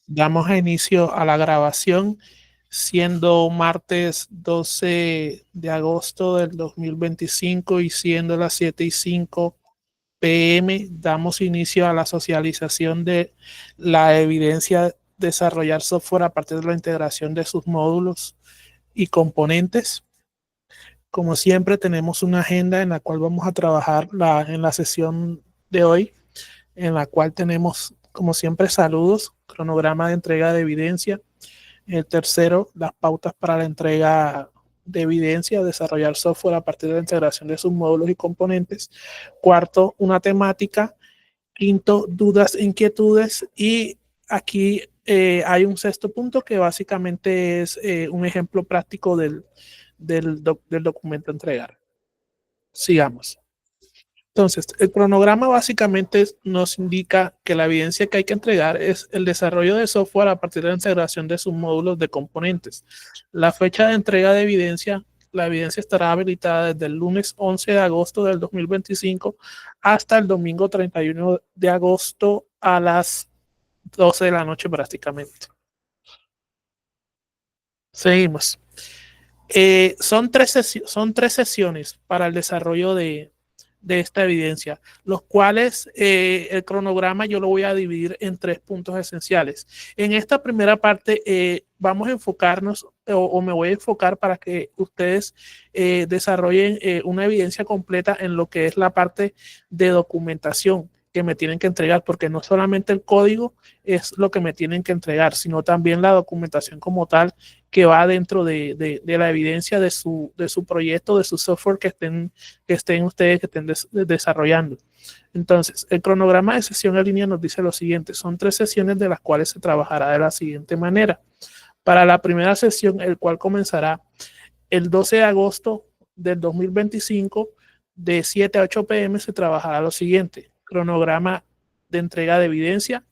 Damos a inicio a la grabación, siendo martes 12 de agosto del 2025 y siendo las 7:05 p.m. Damos inicio a la socialización de la evidencia desarrollar software a partir de la integración de sus módulos y componentes. Como siempre, tenemos una agenda en la cual vamos a trabajar en la sesión de hoy, en la cual tenemos, como siempre, saludos, cronograma de entrega de evidencia. El tercero, las pautas para la entrega de evidencia, desarrollar software a partir de la integración de sus módulos y componentes. Cuarto, una temática. Quinto, dudas, inquietudes. Y aquí hay un sexto punto que básicamente es un ejemplo práctico del documento a entregar. Sigamos. Entonces, el cronograma básicamente nos indica que la evidencia que hay que entregar es el desarrollo de software a partir de la integración de sus módulos de componentes. La fecha de entrega de evidencia, la evidencia estará habilitada desde el lunes 11 de agosto del 2025 hasta el domingo 31 de agosto a las 12 de la noche prácticamente. Seguimos. Son tres sesiones para el desarrollo de esta evidencia, los cuales el cronograma yo lo voy a dividir en tres puntos esenciales. En esta primera parte vamos a enfocarnos o me voy a enfocar para que ustedes desarrollen una evidencia completa en lo que es la parte de documentación que me tienen que entregar, porque no solamente el código es lo que me tienen que entregar, sino también la documentación como tal que va dentro de la evidencia de su proyecto, de su software que estén ustedes que estén desarrollando. Entonces, el cronograma de sesión en línea nos dice lo siguiente: son 3 sesiones de las cuales se trabajará de la siguiente manera. Para la primera sesión, el cual comenzará el 12 de agosto del 2025, de 7 a 8 p.m., se trabajará lo siguiente: cronograma de entrega de evidencia,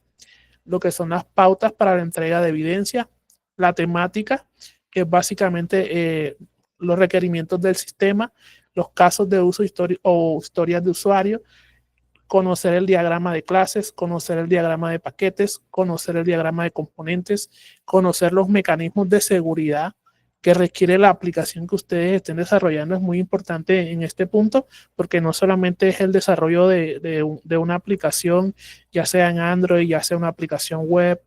lo que son las pautas para la entrega de evidencia, la temática, que es básicamente los requerimientos del sistema, los casos de uso o historias de usuario, conocer el diagrama de clases, conocer el diagrama de paquetes, conocer el diagrama de componentes, conocer los mecanismos de seguridad que requiere la aplicación que ustedes estén desarrollando. Es muy importante en este punto, porque no solamente es el desarrollo de una aplicación, ya sea en Android, ya sea una aplicación web,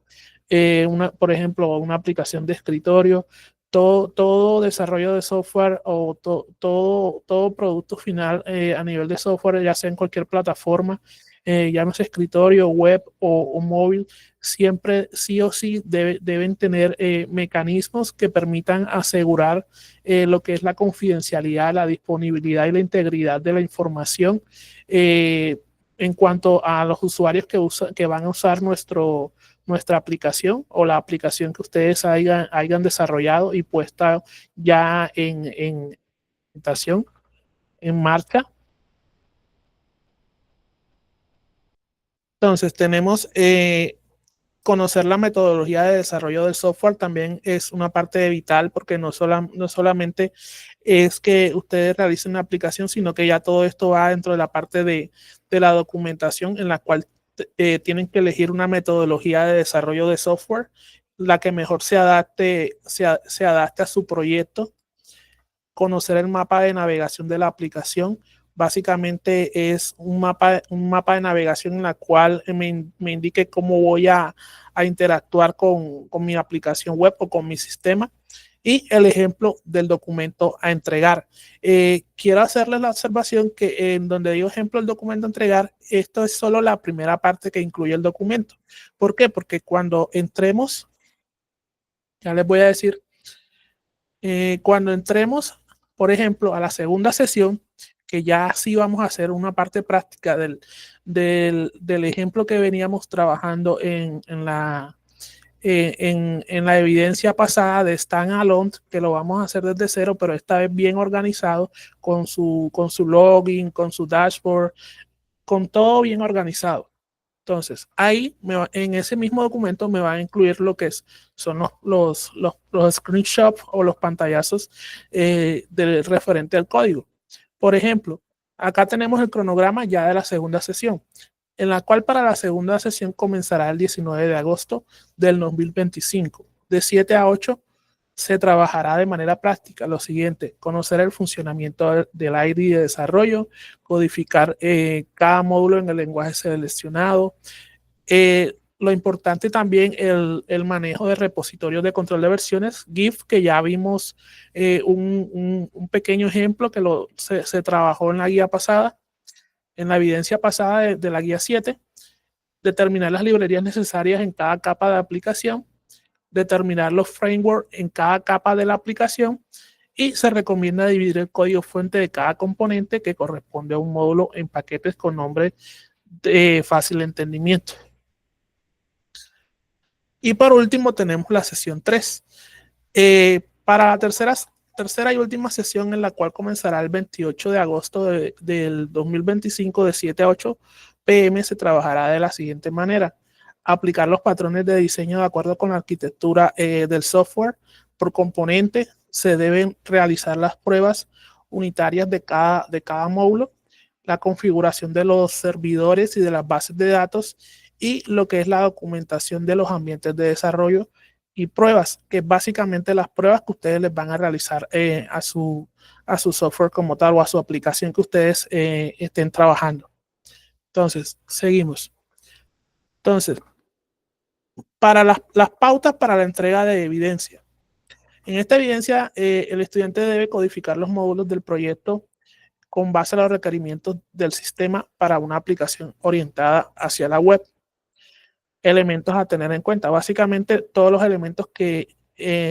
por ejemplo, una aplicación de escritorio. Todo desarrollo de software o todo producto final a nivel de software, ya sea en cualquier plataforma, llámese escritorio, web o móvil, siempre sí o sí deben tener mecanismos que permitan asegurar lo que es la confidencialidad, la disponibilidad y la integridad de la información en cuanto a los usuarios que van a usar nuestra aplicación o la aplicación que ustedes hayan desarrollado y puesta ya en marcha. Entonces, tenemos conocer la metodología de desarrollo del software. También es una parte vital, porque no solamente es que ustedes realicen una aplicación, sino que ya todo esto va dentro de la parte de la documentación, en la cual tienen que elegir una metodología de desarrollo de software, la que mejor se adapte a su proyecto. Conocer el mapa de navegación de la aplicación. Básicamente es un mapa de navegación en la cual me indique cómo voy a interactuar con mi aplicación web o con mi sistema. Y el ejemplo del documento a entregar. Quiero hacerles la observación que en donde digo ejemplo del documento a entregar, esto es solo la primera parte que incluye el documento. ¿Por qué? Porque cuando entremos, ya les voy a decir, cuando entremos, por ejemplo, a la segunda sesión, que ya sí vamos a hacer una parte práctica del ejemplo que veníamos trabajando en la evidencia pasada de Standalone, que lo vamos a hacer desde cero, pero esta vez bien organizado, con su login, con su dashboard, con todo bien organizado. Entonces, ahí en ese mismo documento me va a incluir lo que son los screenshots o los pantallazos del referente al código. Por ejemplo, acá tenemos el cronograma ya de la segunda sesión. en la cual para la segunda sesión comenzará el 19 de agosto del 2025. De 7 a 8 se trabajará de manera práctica lo siguiente: conocer el funcionamiento del ID de desarrollo, codificar cada módulo en el lenguaje seleccionado, lo importante también el manejo de repositorios de control de versiones, GIF, que ya vimos un pequeño ejemplo que se trabajó en la guía pasada, en la evidencia pasada de la guía 7, determinar las librerías necesarias en cada capa de aplicación, determinar los frameworks en cada capa de la aplicación, y se recomienda dividir el código fuente de cada componente que corresponde a un módulo en paquetes con nombre de fácil entendimiento. Y por último tenemos la sesión 3. Para la tercera y última sesión, en la cual comenzará el 28 de agosto del 2025 de 7 a 8 pm, se trabajará de la siguiente manera: aplicar los patrones de diseño de acuerdo con la arquitectura del software. Por componente se deben realizar las pruebas unitarias de cada módulo, la configuración de los servidores y de las bases de datos, y lo que es la documentación de los ambientes de desarrollo y pruebas, que es básicamente las pruebas que ustedes les van a realizar a su software como tal, o a su aplicación que ustedes estén trabajando. Entonces, seguimos. Entonces, para las pautas para la entrega de evidencia. En esta evidencia, el estudiante debe codificar los módulos del proyecto con base a los requerimientos del sistema para una aplicación orientada hacia la web. Elementos a tener en cuenta: básicamente todos los elementos que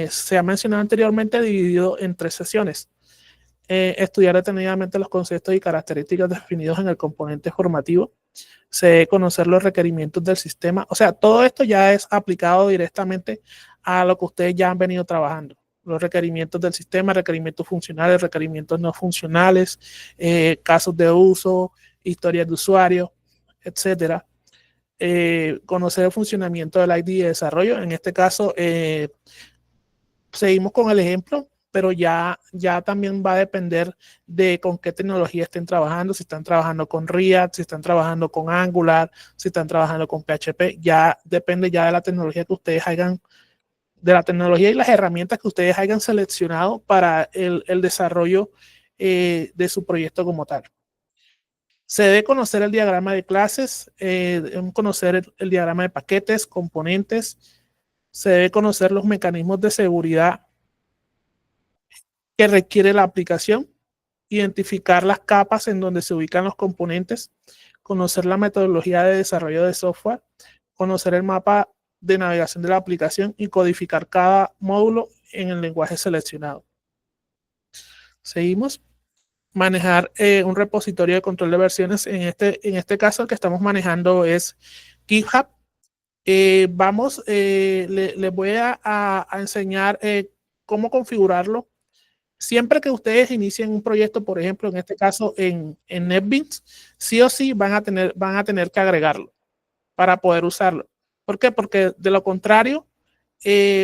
se han mencionado anteriormente, dividido en 3 sesiones. Estudiar detenidamente los conceptos y características definidos en el componente formativo. Se debe conocer los requerimientos del sistema. O sea, todo esto ya es aplicado directamente a lo que ustedes ya han venido trabajando. Los requerimientos del sistema, requerimientos funcionales, requerimientos no funcionales, casos de uso, historias de usuario, etcétera. Conocer el funcionamiento del ID de desarrollo. En este caso, seguimos con el ejemplo, pero ya también va a depender de con qué tecnología estén trabajando. Si están trabajando con React, si están trabajando con Angular, si están trabajando con PHP, ya depende ya de la tecnología que ustedes hayan, de la tecnología y las herramientas que ustedes hayan seleccionado para el desarrollo de su proyecto como tal. Se debe conocer el diagrama de clases, conocer el diagrama de paquetes, componentes. Se debe conocer los mecanismos de seguridad que requiere la aplicación, identificar las capas en donde se ubican los componentes, conocer la metodología de desarrollo de software, conocer el mapa de navegación de la aplicación y codificar cada módulo en el lenguaje seleccionado. Seguimos. Manejar un repositorio de control de versiones. En este caso, el que estamos manejando es GitHub. Les voy a enseñar cómo configurarlo. Siempre que ustedes inicien un proyecto, por ejemplo, en este caso en NetBeans, sí o sí van a tener que agregarlo para poder usarlo. ¿Por qué? Porque de lo contrario,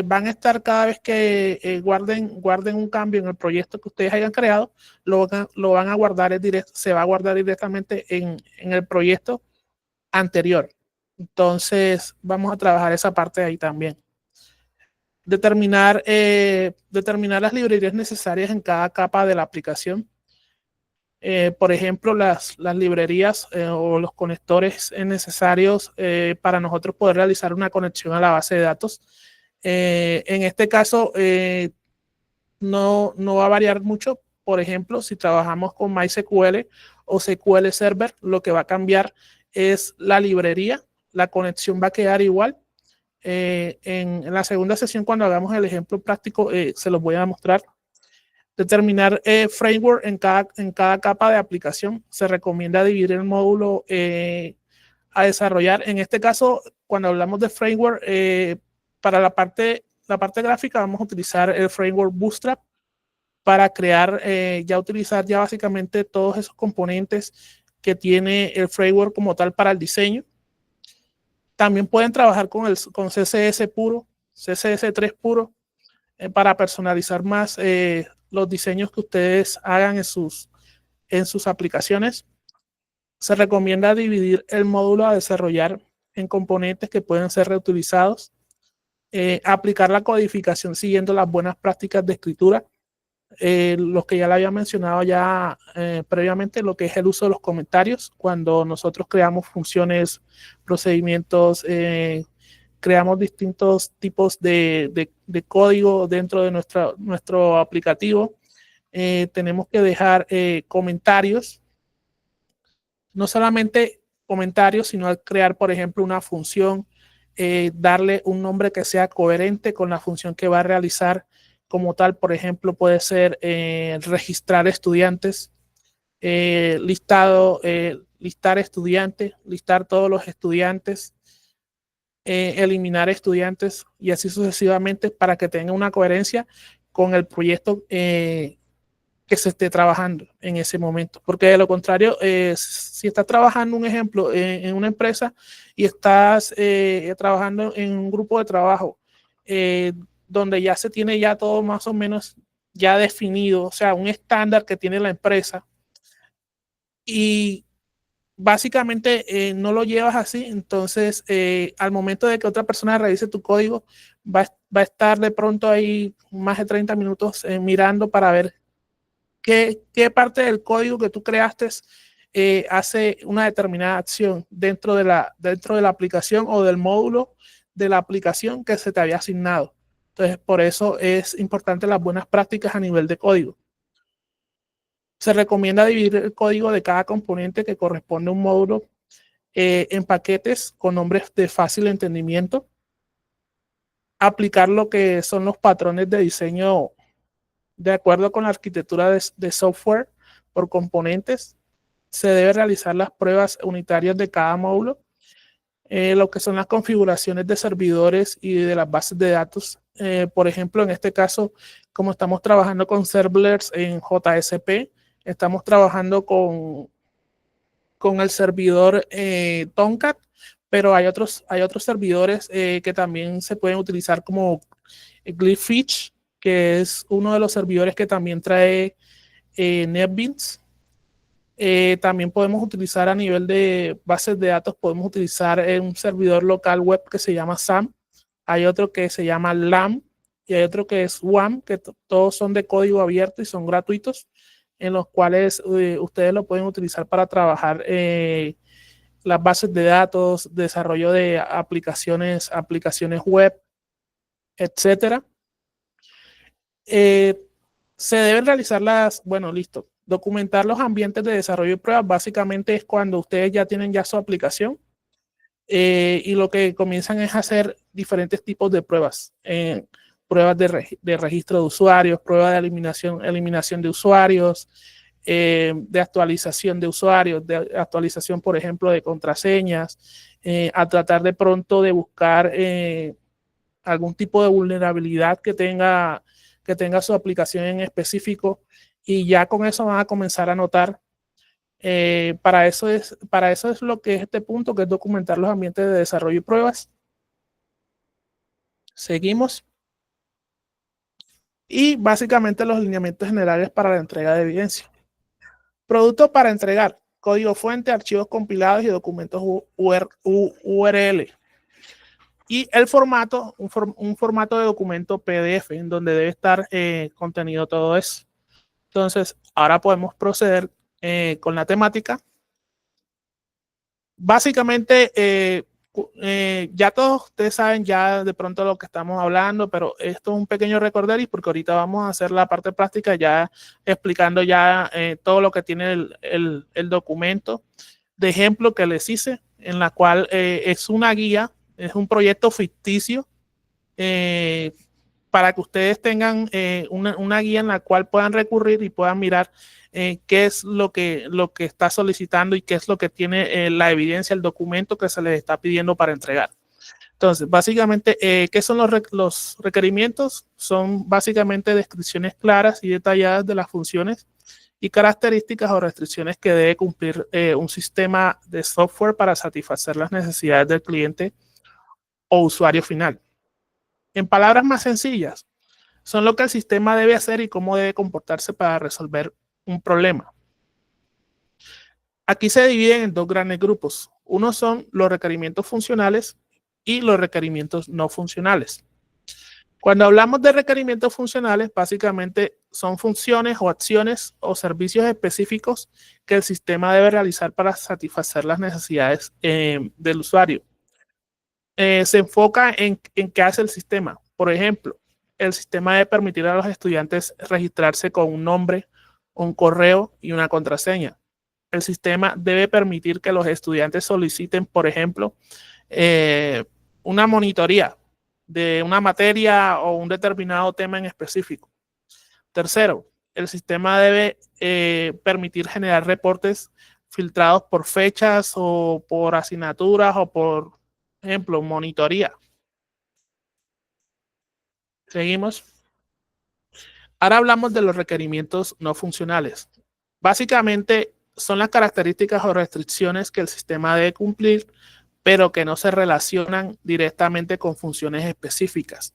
van a estar, cada vez que guarden un cambio en el proyecto que ustedes hayan creado, lo van a guardar se va a guardar directamente en el proyecto anterior. Entonces, vamos a trabajar esa parte ahí también. Determinar las librerías necesarias en cada capa de la aplicación. Por ejemplo, las librerías o los conectores necesarios para nosotros poder realizar una conexión a la base de datos. En este caso, no va a variar mucho. Por ejemplo, si trabajamos con MySQL o SQL Server, lo que va a cambiar es la librería. La conexión va a quedar igual. En la segunda sesión, cuando hagamos el ejemplo práctico, se los voy a mostrar. Determinar framework en cada capa de aplicación. Se recomienda dividir el módulo a desarrollar. En este caso, cuando hablamos de framework, para la parte gráfica vamos a utilizar el framework Bootstrap para crear, utilizar básicamente todos esos componentes que tiene el framework como tal para el diseño. También pueden trabajar con CSS puro, CSS3 puro, para personalizar más los diseños que ustedes hagan en sus aplicaciones. Se recomienda dividir el módulo a desarrollar en componentes que pueden ser reutilizados, aplicar la codificación siguiendo las buenas prácticas de escritura, los que ya le había mencionado ya previamente, lo que es el uso de los comentarios, cuando nosotros creamos funciones, procedimientos, creamos distintos tipos de código dentro de nuestro aplicativo. Tenemos que dejar comentarios, no solamente comentarios, sino al crear, por ejemplo, una función, darle un nombre que sea coherente con la función que va a realizar como tal. Por ejemplo, puede ser registrar estudiantes, listar estudiantes, listar todos los estudiantes, eliminar estudiantes y así sucesivamente para que tenga una coherencia con el proyecto que se esté trabajando en ese momento. Porque de lo contrario, si estás trabajando, un ejemplo, en una empresa y estás trabajando en un grupo de trabajo donde ya se tiene ya todo más o menos ya definido, o sea, un estándar que tiene la empresa y básicamente no lo llevas así, entonces al momento de que otra persona revise tu código, va a estar de pronto ahí más de 30 minutos mirando para ver qué parte del código que tú creaste hace una determinada acción dentro de la aplicación o del módulo de la aplicación que se te había asignado. Entonces, por eso es importante las buenas prácticas a nivel de código. Se recomienda dividir el código de cada componente que corresponde a un módulo en paquetes con nombres de fácil entendimiento. Aplicar lo que son los patrones de diseño de acuerdo con la arquitectura de software por componentes. Se debe realizar las pruebas unitarias de cada módulo, lo que son las configuraciones de servidores y de las bases de datos. Por ejemplo, en este caso, como estamos trabajando con servlets en JSP, estamos trabajando con el servidor Tomcat, pero hay otros servidores que también se pueden utilizar como Glyphfish, que es uno de los servidores que también trae NetBeans. También podemos utilizar a nivel de bases de datos, podemos utilizar un servidor local web que se llama SAM, hay otro que se llama LAM y hay otro que es WAM, que todos son de código abierto y son gratuitos, en los cuales ustedes lo pueden utilizar para trabajar las bases de datos, desarrollo de aplicaciones web, etcétera. Se deben realizar listo. Documentar los ambientes de desarrollo y pruebas básicamente es cuando ustedes ya tienen ya su aplicación y lo que comienzan es hacer diferentes tipos de pruebas. Pruebas de registro de usuarios, pruebas de eliminación de usuarios, de actualización de usuarios, de actualización, por ejemplo, de contraseñas, a tratar de pronto de buscar algún tipo de vulnerabilidad que tenga su aplicación en específico y ya con eso van a comenzar a notar. Para eso es lo que es este punto, que es documentar los ambientes de desarrollo y pruebas. Seguimos. Y básicamente los lineamientos generales para la entrega de evidencia. Producto para entregar: código fuente, archivos compilados y documentos URL. Y el formato, un formato de documento PDF en donde debe estar contenido todo eso. Entonces, ahora podemos proceder con la temática. Básicamente, ya todos ustedes saben ya de pronto lo que estamos hablando, pero esto es un pequeño recorderis porque ahorita vamos a hacer la parte práctica ya explicando ya todo lo que tiene el documento de ejemplo que les hice, en la cual es una guía, es un proyecto ficticio para que ustedes tengan una guía en la cual puedan recurrir y puedan mirar qué es lo que está solicitando y qué es lo que tiene la evidencia, el documento que se les está pidiendo para entregar. Entonces, básicamente, ¿qué son los requerimientos? Son básicamente descripciones claras y detalladas de las funciones y características o restricciones que debe cumplir un sistema de software para satisfacer las necesidades del cliente o usuario final. En palabras más sencillas, son lo que el sistema debe hacer y cómo debe comportarse para resolver un problema. Aquí se dividen en dos grandes grupos. Uno son los requerimientos funcionales y los requerimientos no funcionales. Cuando hablamos de requerimientos funcionales, básicamente son funciones o acciones o servicios específicos que el sistema debe realizar para satisfacer las necesidades del usuario. Se enfoca en qué hace el sistema. Por ejemplo, el sistema debe permitir a los estudiantes registrarse con un nombre, un correo y una contraseña. El sistema debe permitir que los estudiantes soliciten, por ejemplo, una monitoría de una materia o un determinado tema en específico. Tercero, el sistema debe permitir generar reportes filtrados por fechas o por asignaturas o por ejemplo, monitoría. Seguimos. Ahora hablamos de los requerimientos no funcionales. Básicamente son las características o restricciones que el sistema debe cumplir, pero que no se relacionan directamente con funciones específicas.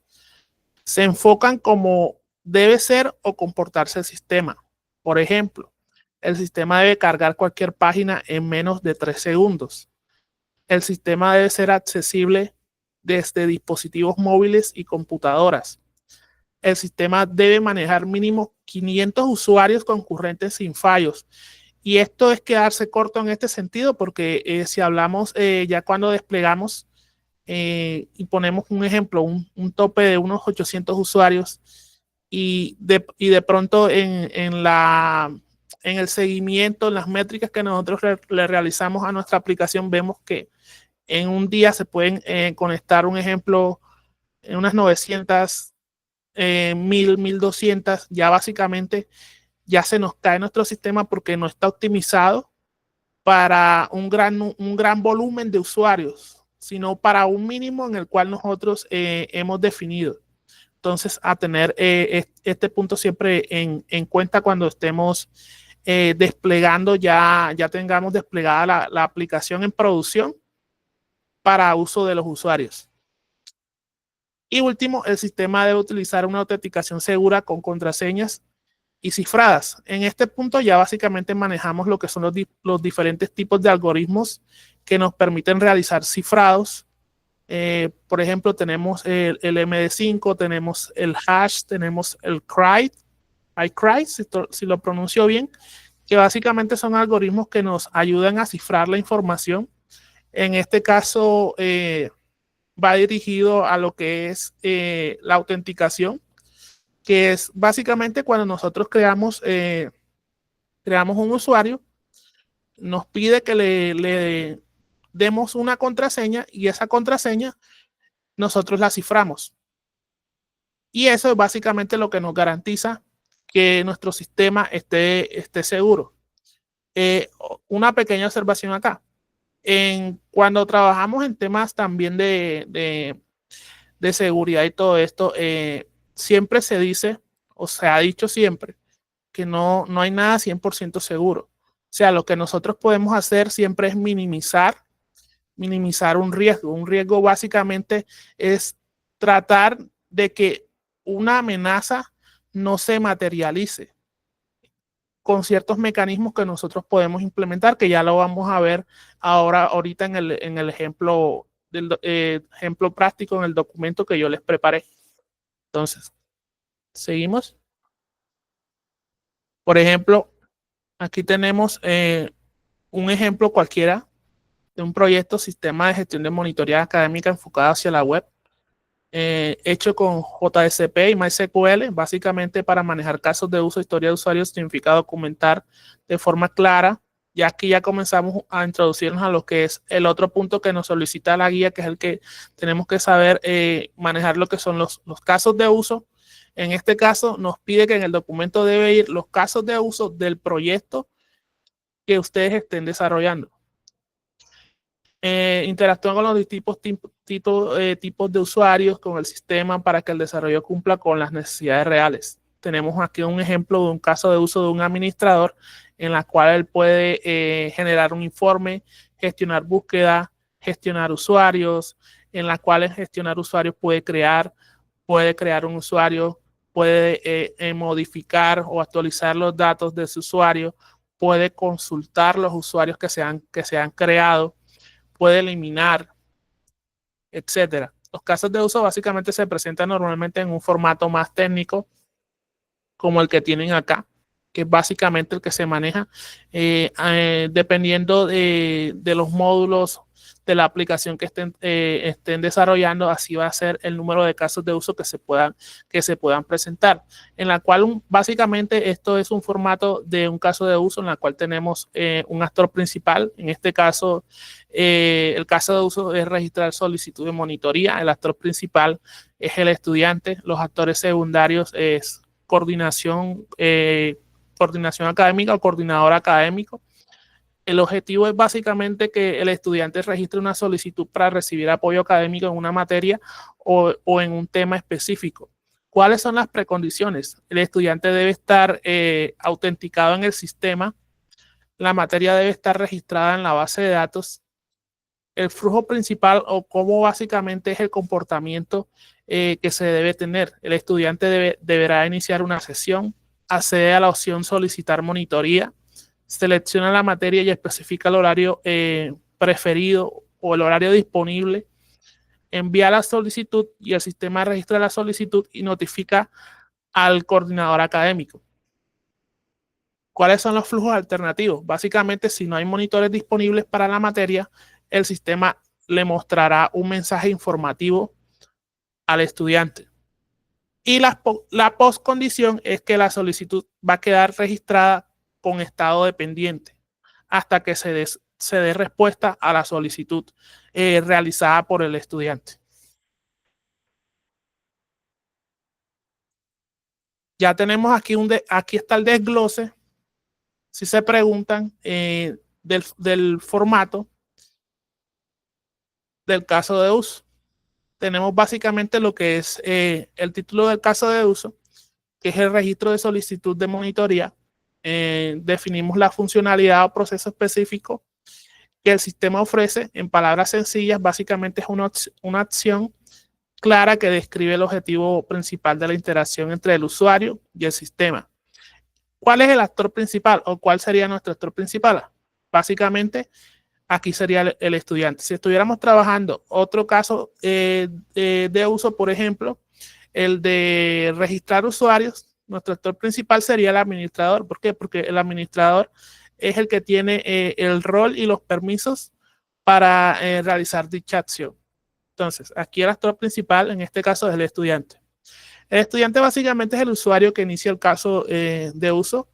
Se enfocan como debe ser o comportarse el sistema. Por ejemplo, el sistema debe cargar cualquier página en menos de 3 segundos. El sistema debe ser accesible desde dispositivos móviles y computadoras. El sistema debe manejar mínimo 500 usuarios concurrentes sin fallos. Y esto es quedarse corto en este sentido porque si hablamos ya cuando desplegamos y ponemos un ejemplo, un tope de unos 800 usuarios y de pronto en el seguimiento, en las métricas que nosotros le realizamos a nuestra aplicación, vemos que en un día se pueden conectar, un ejemplo, en unas 900, 1000, 1200, ya básicamente ya se nos cae nuestro sistema porque no está optimizado para un gran volumen de usuarios, sino para un mínimo en el cual nosotros hemos definido. Entonces, a tener este punto siempre en cuenta cuando estemos desplegando, ya tengamos desplegada la aplicación en producción para uso de los usuarios. Y último, el sistema debe utilizar una autenticación segura con contraseñas y cifradas. En este punto ya básicamente manejamos lo que son los diferentes tipos de algoritmos que nos permiten realizar cifrados. Por ejemplo, tenemos el MD5, tenemos el hash, tenemos el iCry, si lo pronuncio bien, que básicamente son algoritmos que nos ayudan a cifrar la información. En este caso, va dirigido a lo que es la autenticación, que es básicamente cuando nosotros creamos un usuario, nos pide que le demos una contraseña y esa contraseña nosotros la ciframos. Y eso es básicamente lo que nos garantiza que nuestro sistema esté seguro. Una pequeña observación acá. Cuando trabajamos en temas también de seguridad y todo esto, siempre se dice, o se ha dicho siempre, que no hay nada 100% seguro. O sea, lo que nosotros podemos hacer siempre es minimizar un riesgo. Un riesgo básicamente es tratar de que una amenaza no se materialice con ciertos mecanismos que nosotros podemos implementar, que ya lo vamos a ver ahorita en el ejemplo ejemplo práctico en el documento que yo les preparé. Entonces, seguimos. Por ejemplo, aquí tenemos un ejemplo cualquiera de un proyecto Sistema de Gestión de Monitoría Académica enfocado hacia la web, hecho con JSP y MySQL, básicamente para manejar casos de uso, historia de usuario, significa documentar de forma clara. Ya aquí ya comenzamos a introducirnos a lo que es el otro punto que nos solicita la guía, que es el que tenemos que saber manejar lo que son los casos de uso. En este caso nos pide que en el documento debe ir los casos de uso del proyecto que ustedes estén desarrollando. Interactúan con los tipos de usuarios con el sistema para que el desarrollo cumpla con las necesidades reales. Tenemos aquí un ejemplo de un caso de uso de un administrador en la cual él puede generar un informe, gestionar búsqueda, gestionar usuarios, en la cual el gestionar usuarios puede crear un usuario, puede modificar o actualizar los datos de su usuario, puede consultar los usuarios que se han creado, puede eliminar, etcétera. Los casos de uso básicamente se presentan normalmente en un formato más técnico, como el que tienen acá, que es básicamente el que se maneja dependiendo de los módulos de la aplicación que estén desarrollando. Así va a ser el número de casos de uso que se puedan presentar, en la cual básicamente esto es un formato de un caso de uso en la cual tenemos un actor principal. En este caso, el caso de uso es registrar solicitud de monitoría. El actor principal es el estudiante. Los actores secundarios es coordinación académica o coordinador académico. El objetivo es básicamente que el estudiante registre una solicitud para recibir apoyo académico en una materia o en un tema específico. ¿Cuáles son las precondiciones? El estudiante debe estar autenticado en el sistema, la materia debe estar registrada en la base de datos, el flujo principal o cómo básicamente es el comportamiento que se debe tener. El estudiante deberá iniciar una sesión, accede a la opción solicitar monitoría, selecciona la materia y especifica el horario preferido o el horario disponible, envía la solicitud y el sistema registra la solicitud y notifica al coordinador académico. ¿Cuáles son los flujos alternativos? Básicamente, si no hay monitores disponibles para la materia, el sistema le mostrará un mensaje informativo al estudiante. Y la postcondición es que la solicitud va a quedar registrada con estado dependiente hasta que se dé respuesta a la solicitud realizada por el estudiante. Ya tenemos aquí está el desglose. Si se preguntan del formato del caso de uso, tenemos básicamente lo que es el título del caso de uso, que es el registro de solicitud de monitoría. Definimos la funcionalidad o proceso específico que el sistema ofrece. En palabras sencillas, básicamente es una acción clara que describe el objetivo principal de la interacción entre el usuario y el sistema. ¿Cuál es el actor principal o cuál sería nuestro actor principal? Básicamente, aquí sería el estudiante. Si estuviéramos trabajando otro caso de uso, por ejemplo, el de registrar usuarios, nuestro actor principal sería el administrador. ¿Por qué? Porque el administrador es el que tiene el rol y los permisos para realizar dicha acción. Entonces, aquí el actor principal, en este caso, es el estudiante. El estudiante básicamente es el usuario que inicia el caso de uso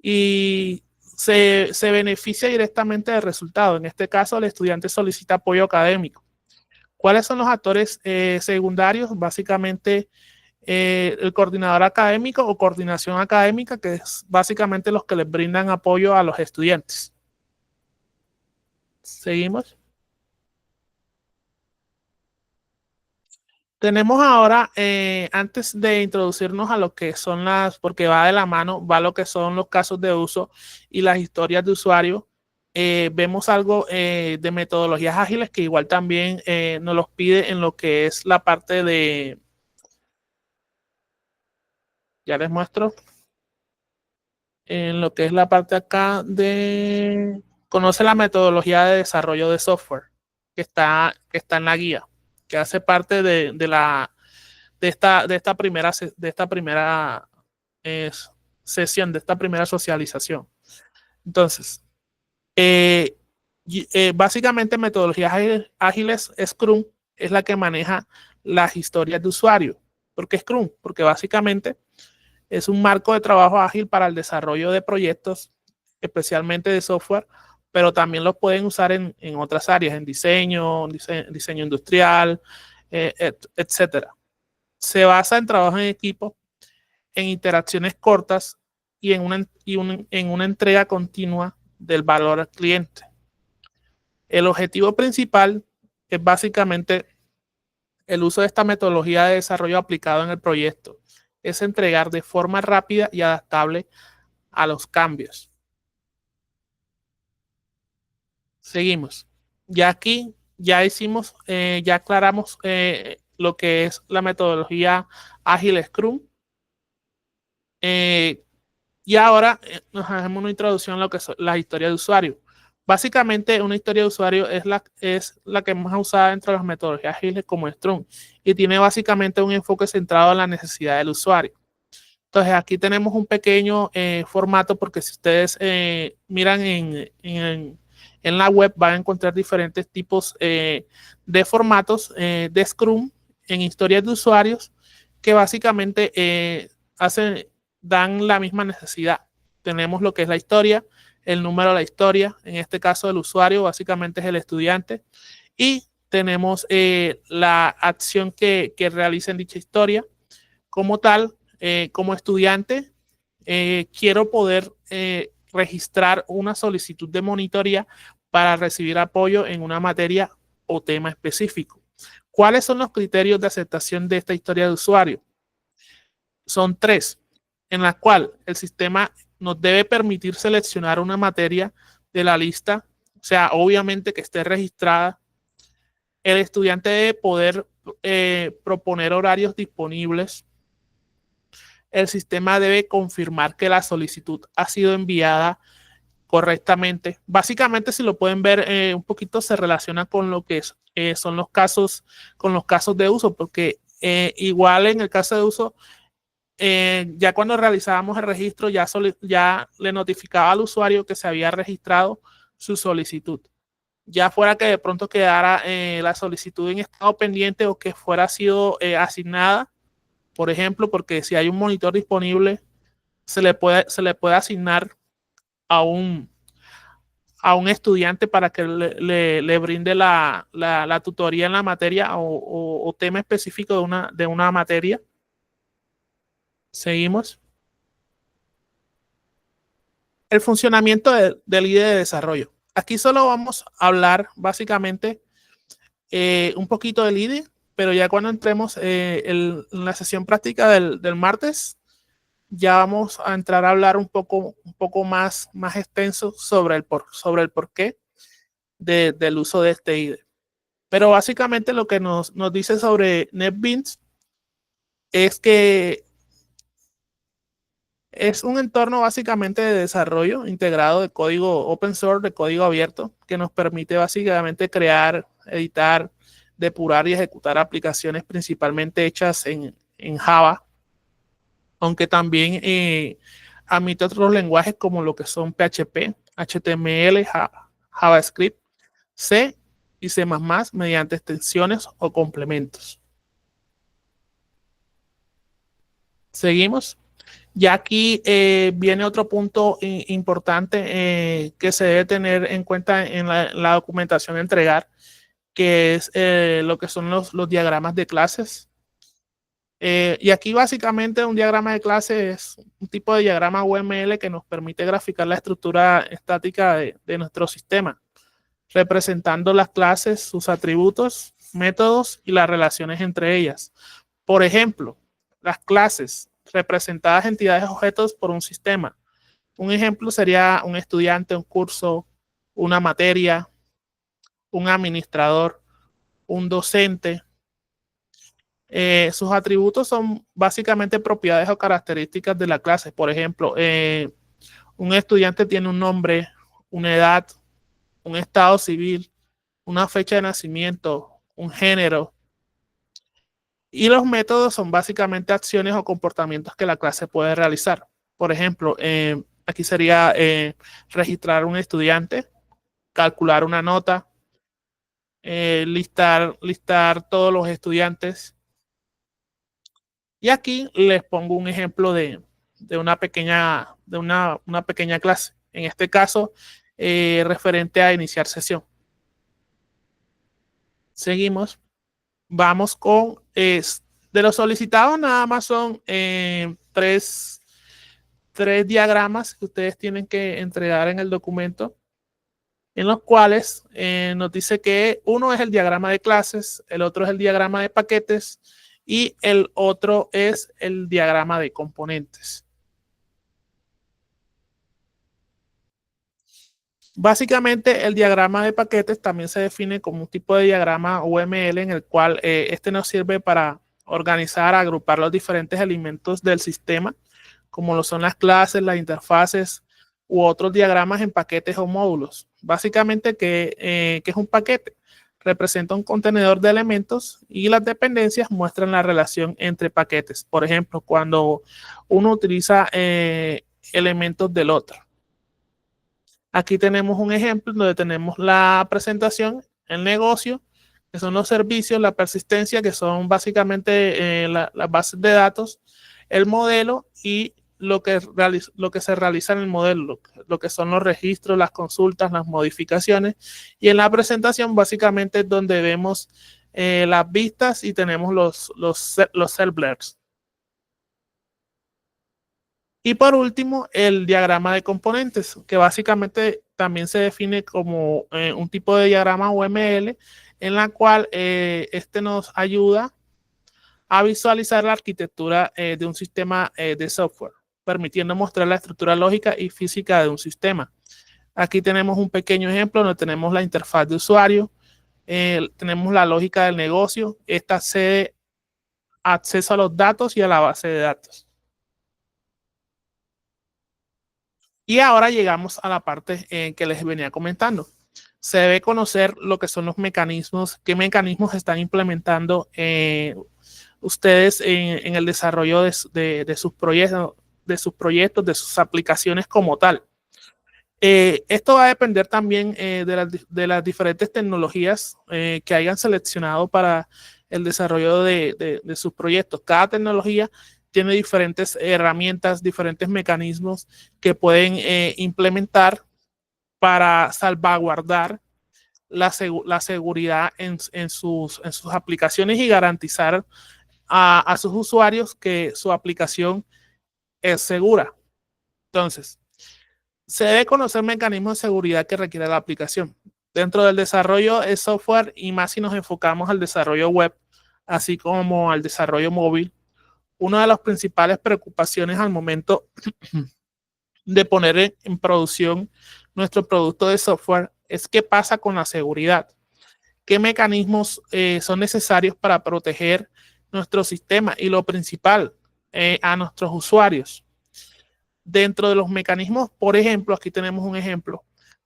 y se beneficia directamente del resultado. En este caso, el estudiante solicita apoyo académico. ¿Cuáles son los actores secundarios? Básicamente, el coordinador académico o coordinación académica, que es básicamente los que les brindan apoyo a los estudiantes. Seguimos. Tenemos ahora, antes de introducirnos a lo que son porque va de la mano, va lo que son los casos de uso y las historias de usuario, vemos algo de metodologías ágiles que igual también nos los pide en lo que es la parte de, ya les muestro, en lo que es la parte acá de, conoce la metodología de desarrollo de software que está en la guía, que hace parte de esta primera sesión, de esta primera socialización. Entonces, básicamente metodologías ágiles, Scrum es la que maneja las historias de usuario. ¿Por qué Scrum? Porque básicamente es un marco de trabajo ágil para el desarrollo de proyectos, especialmente de software, pero también los pueden usar en otras áreas, en diseño industrial, etcétera. Se basa en trabajo en equipo, en interacciones cortas y en una entrega continua del valor al cliente. El objetivo principal es básicamente el uso de esta metodología de desarrollo aplicado en el proyecto. Es entregar de forma rápida y adaptable a los cambios. Seguimos. Ya aquí ya hicimos, ya aclaramos lo que es la metodología ágil Scrum. Y ahora nos hacemos una introducción a lo que son las historias de usuario. Básicamente, una historia de usuario es la que más usada entre las metodologías ágiles como Scrum y tiene básicamente un enfoque centrado en la necesidad del usuario. Entonces, aquí tenemos un pequeño formato porque si ustedes miran en la web van a encontrar diferentes tipos de formatos de Scrum en historias de usuarios que básicamente dan la misma necesidad. Tenemos lo que es la historia, el número de la historia, en este caso el usuario básicamente es el estudiante y tenemos la acción que realiza en dicha historia. Como tal, como estudiante, quiero poder registrar una solicitud de monitoría para recibir apoyo en una materia o tema específico. ¿Cuáles son los criterios de aceptación de esta historia de usuario? Son 3, en la cual el sistema nos debe permitir seleccionar una materia de la lista, o sea, obviamente que esté registrada. El estudiante debe poder proponer horarios disponibles. El sistema debe confirmar que la solicitud ha sido enviada correctamente. Básicamente, si lo pueden ver un poquito, se relaciona con lo que son con los casos de uso, porque igual en el caso de uso, ya cuando realizábamos el registro, ya le notificaba al usuario que se había registrado su solicitud. Ya fuera que de pronto quedara la solicitud en estado pendiente o que fuera sido asignada, por ejemplo, porque si hay un monitor disponible, se le puede asignar a a un estudiante para que le brinde la tutoría en la materia o tema específico de una materia. Seguimos. El funcionamiento del IDE de desarrollo. Aquí solo vamos a hablar básicamente un poquito del IDE, pero ya cuando entremos en la sesión práctica del martes, ya vamos a entrar a hablar un poco más extenso sobre el porqué del uso de este IDE. Pero básicamente lo que nos dice sobre NetBeans es que es un entorno básicamente de desarrollo integrado de código open source, de código abierto, que nos permite básicamente crear, editar, depurar y ejecutar aplicaciones principalmente hechas en Java, aunque también admite otros lenguajes como lo que son PHP, HTML, JavaScript, C y C++ mediante extensiones o complementos. Seguimos. Ya aquí viene otro punto importante que se debe tener en cuenta en la documentación a entregar, que es lo que son los diagramas de clases. Y aquí básicamente un diagrama de clase es un tipo de diagrama UML que nos permite graficar la estructura estática de nuestro sistema, representando las clases, sus atributos, métodos y las relaciones entre ellas. Por ejemplo, las clases representadas entidades objetos por un sistema. Un ejemplo sería un estudiante, un curso, una materia, un administrador, un docente. Sus atributos son básicamente propiedades o características de la clase. Por ejemplo, un estudiante tiene un nombre, una edad, un estado civil, una fecha de nacimiento, un género. Y los métodos son básicamente acciones o comportamientos que la clase puede realizar. Por ejemplo, aquí sería registrar un estudiante, calcular una nota, listar todos los estudiantes. Y aquí les pongo un ejemplo de una pequeña clase. En este caso, referente a iniciar sesión. Seguimos. Vamos con de los solicitados, nada más son tres diagramas que ustedes tienen que entregar en el documento, en los cuales nos dice que uno es el diagrama de clases, el otro es el diagrama de paquetes y el otro es el diagrama de componentes. Básicamente, el diagrama de paquetes también se define como un tipo de diagrama UML en el cual este nos sirve para organizar, agrupar los diferentes elementos del sistema como lo son las clases, las interfaces u otros diagramas en paquetes o módulos. Básicamente, ¿qué es un paquete? Representa un contenedor de elementos y las dependencias muestran la relación entre paquetes. Por ejemplo, cuando uno utiliza elementos del otro. Aquí tenemos un ejemplo donde tenemos la presentación, el negocio, que son los servicios, la persistencia, que son básicamente las bases de datos, el modelo y lo que se realiza en el modelo, lo que son los registros, las consultas, las modificaciones. Y en la presentación básicamente es donde vemos las vistas y tenemos los cell blurs. Y por último, el diagrama de componentes, que básicamente también se define como un tipo de diagrama UML, en la cual este nos ayuda a visualizar la arquitectura de un sistema de software, permitiendo mostrar la estructura lógica y física de un sistema. Aquí tenemos un pequeño ejemplo donde tenemos la interfaz de usuario, tenemos la lógica del negocio, esta cede acceso a los datos y a la base de datos. Y ahora llegamos a la parte que les venía comentando. Se debe conocer lo que son los mecanismos, qué mecanismos están implementando ustedes en el desarrollo de sus proyectos, de sus aplicaciones como tal. Esto va a depender también de las diferentes tecnologías que hayan seleccionado para el desarrollo de sus proyectos. Cada tecnología tiene diferentes herramientas, diferentes mecanismos que pueden implementar para salvaguardar la seguridad en sus aplicaciones y garantizar a sus usuarios que su aplicación es segura. Entonces, se debe conocer mecanismos de seguridad que requiere la aplicación. Dentro del desarrollo de software y más si nos enfocamos al desarrollo web, así como al desarrollo móvil, una de las principales preocupaciones al momento de poner en producción nuestro producto de software es qué pasa con la seguridad, qué mecanismos son necesarios para proteger nuestro sistema y lo principal, a nuestros usuarios. Dentro de los mecanismos, por ejemplo, aquí tenemos un ejemplo,